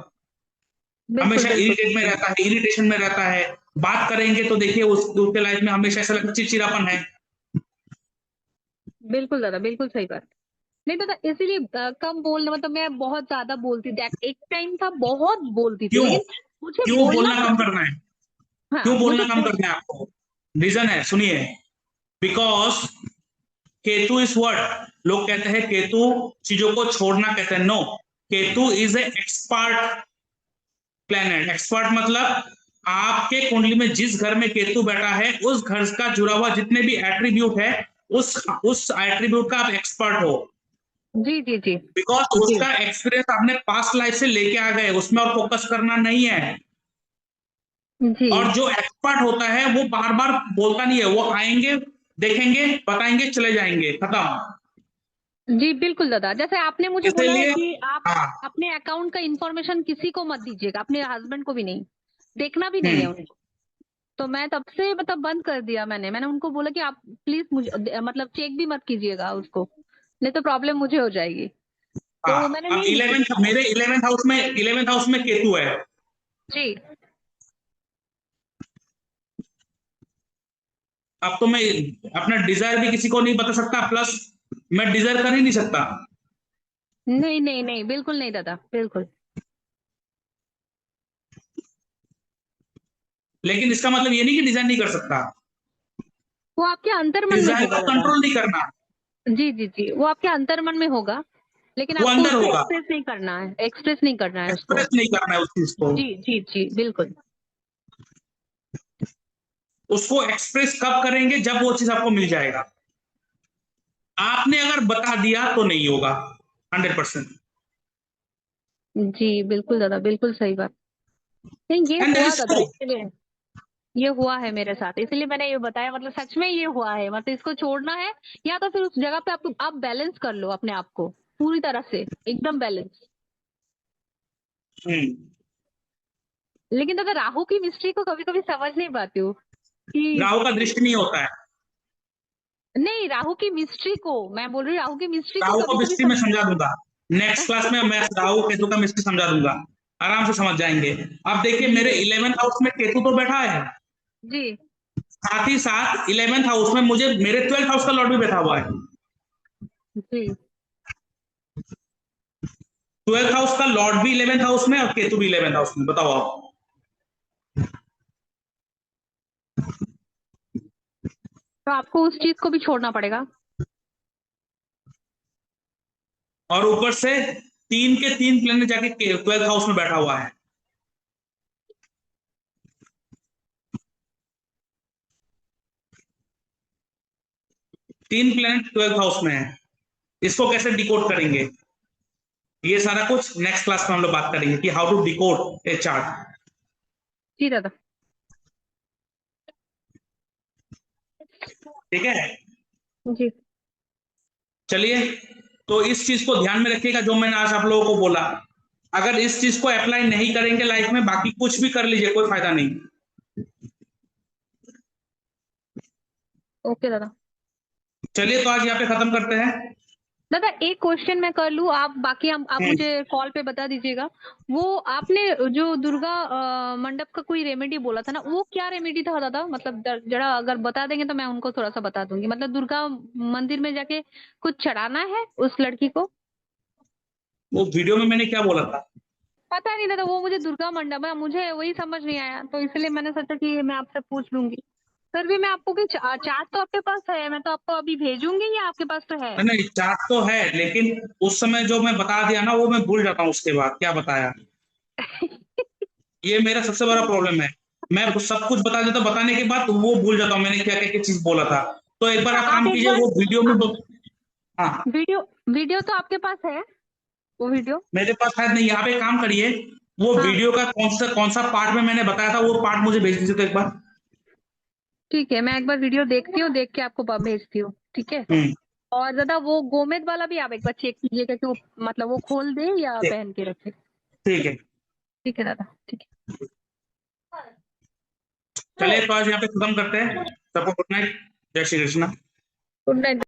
बिल्कुल हमेशा बिल्कुल इरिटेट में रहता है, इरिटेशन में रहता है। बात करेंगे तो देखिए उसके लाइफ में हमेशा ऐसा लगता है चिड़चिड़ापन है। बिल्कुल दादा, बिल्कुल सही बात। नहीं दादा, इसीलिए कम बोलना, मतलब मैं बहुत ज्यादा बोलती थी, एक टाइम था बहुत बोलती थी, क्यों लेकिन मुझे क्यों बोलना बोलना कम पसंद। करना है? हाँ क्यों मुझे बोलना कम करना है आपको? रीजन है, सुनिए। बिकॉज केतु इज व्हाट, लोग कहते हैं केतु चीजों को छोड़ना कहते हैं, no, Ketu is a expert planet. Expert मतलब आपके कुंडली में जिस घर में केतु बैठा है उस घर का जुड़ा हुआ जितने भी एट्रीब्यूट है, उस एट्रीब्यूट का आप एक्सपर्ट हो। जी जी जी बिकॉज जी उसका एक्सपीरियंस आपने पास्ट लाइफ से लेके आ गए, उसमें और फोकस करना नहीं है। जी और जो एक्सपर्ट होता है वो बार बार बोलता नहीं है, वो आएंगे, देखेंगे, बताएंगे, चले जाएंगे, खत्म। जी बिल्कुल दादा, जैसे आपने मुझे बोला है इसीलिए कि आप हाँ। अपने अकाउंट का इंफॉर्मेशन किसी को मत दीजिएगा, अपने हस्बैंड को भी नहीं, देखना भी नहीं है हम्म। उनको। तो मैं तब से मतलब बंद कर दिया, मैंने उनको बोला कि आप प्लीज मुझे मतलब चेक भी मत कीजिएगा उसको, नहीं तो प्रॉब्लम मुझे हो जाएगी। हाँ, तो मैंने अब नहीं दी इलेवेंथ, किसी को। मेरे इलेवेंथ हाउस में केतु है। जी अब तो मैं अपना डिजायर भी किसी को नहीं बता सकता, प्लस मैं डिजायर कर ही नहीं सकता। नहीं नहीं नहीं, बिल्कुल नहीं दादा, बिल्कुल। लेकिन इसका मतलब ये नहीं कि डिजायर नहीं कर सकता, वो आपके अंतर्मन में डिजायर होगा को दादा। कंट्रोल नहीं करना, जी जी जी, वो आपके अंतर्मन में होगा, लेकिन वो आपको अंदर उसको होगा, एक्सप्रेस नहीं करना है, एक्सप्रेस नहीं करना है उसको। एक्सप्रेस नहीं करना है उस चीज को। जी जी जी बिल्कुल। उसको एक्सप्रेस कब करेंगे? जब वो चीज आपको मिल जाएगा। आपने अगर बता दिया तो नहीं होगा, 100%। जी बिल्कुल दादा, बिल्कुल सही बात। नहीं ये एंड दैट हुआ इज दादा, ट्रू। इसलिए ये हुआ है मेरे साथ, इसलिए मैंने ये बताया, मतलब सच में ये हुआ है, मतलब इसको छोड़ना है, या तो फिर उस जगह पे आप बैलेंस कर लो अपने आप को पूरी तरह से, एकदम बैलेंस। लेकिन दादा राहु की मिस्ट्री को कभी कभी समझ नहीं पाती हूँ कि, राहु का दृष्टि नहीं होता है। नहीं राहु की मिस्ट्री को मैं बोल रही हूँ, राहु की मिस्ट्री को राहु कभी को कभी मिस्ट्री में समझा दूंगा, नेक्स्ट क्लास में मैं राहु केतु का मिस्ट्री समझा दूंगा, आराम से समझ जाएंगे। अब देखिए जी मेरे दादा। 11th हाउस में केतु तो बैठा है, जी साथ ही साथ 11th हाउस में मुझे मेरे 12th हाउस का लॉर्ड भी बैठा हुआ है। जी 12th हाउस का लॉर्ड भी 11th हाउस में और केतु भी 11th हाउस में, बताओ आप। तो आपको उस चीज को भी छोड़ना पड़ेगा। और ऊपर से 3 के 3 प्लेनेट जाके 12th हाउस में बैठा हुआ है। तीन प्लेनेट 12th हाउस में है, इसको कैसे डिकोड करेंगे? ये सारा कुछ नेक्स्ट क्लास में हम लोग बात करेंगे कि how to decode a chart. जी दादा। ठीक है, जी चलिए, तो इस चीज को ध्यान में रखिएगा जो मैंने आज आप लोगों को बोला। अगर इस चीज को अप्लाई नहीं करेंगे लाइफ में, बाकी कुछ भी कर लीजिए, कोई फायदा नहीं। ओके दादा। चलिए तो आज यहाँ पे खत्म करते हैं। दादा एक क्वेश्चन मैं कर लूं, आप बाकी आप मुझे कॉल पे बता दीजिएगा। वो आपने जो दुर्गा मंडप का कोई रेमेडी बोला था ना, वो क्या रेमेडी था दादा? मतलब जरा अगर बता देंगे तो मैं उनको थोड़ा सा बता दूंगी। मतलब दुर्गा मंदिर में जाके कुछ चढ़ाना है उस लड़की को? वो वीडियो में मैंने क्या बोला था? पता नहीं दादा, वो मुझे दुर्गा मंडप है, मुझे वही समझ नहीं आया, तो इसलिए मैंने सोचा कि मैं आपसे पूछ लूंगी। फिर भी मैं आपको की चार्ट तो आपके पास है, मैं तो आपको अभी भेजूंगी या आपके पास तो है? नहीं, चार्ट तो है, लेकिन उस समय जो मैं बता दिया ना वो मैं भूल जाता हूँ उसके बाद क्या बताया। ये मेरा सबसे बड़ा प्रॉब्लम है। मैं सब कुछ बता देता हूँ, बताने के बाद वो भूल जाता हूँ मैंने क्या क्या चीज बोला था। तो एक बार अच्छा, आप काम एक कीजिए, बार वो वीडियो में हाँ वीडियो तो आपके पास है, वो वीडियो? मेरे पास शायद नहीं। आप एक काम करिए, वो हाँ वीडियो का कौन सा पार्ट में मैंने बताया था वो पार्ट मुझे भेज दीजिए तो एक बार। ठीक है, मैं एक बार वीडियो देखती हूँ, देख के आपको भेजती हूँ, ठीक है? हम्म। और दादा वो गोमेद वाला भी आप एक बार चेक कीजिएगा कि वो मतलब वो खोल दे या ठीक पहन के रखे। ठीक है। ठीक है दादा, ठीक है। चलिए तो आज यहाँ पे खत्म करते हैं। सबको गुड नाइट, जय श्री कृष्णा। Good night.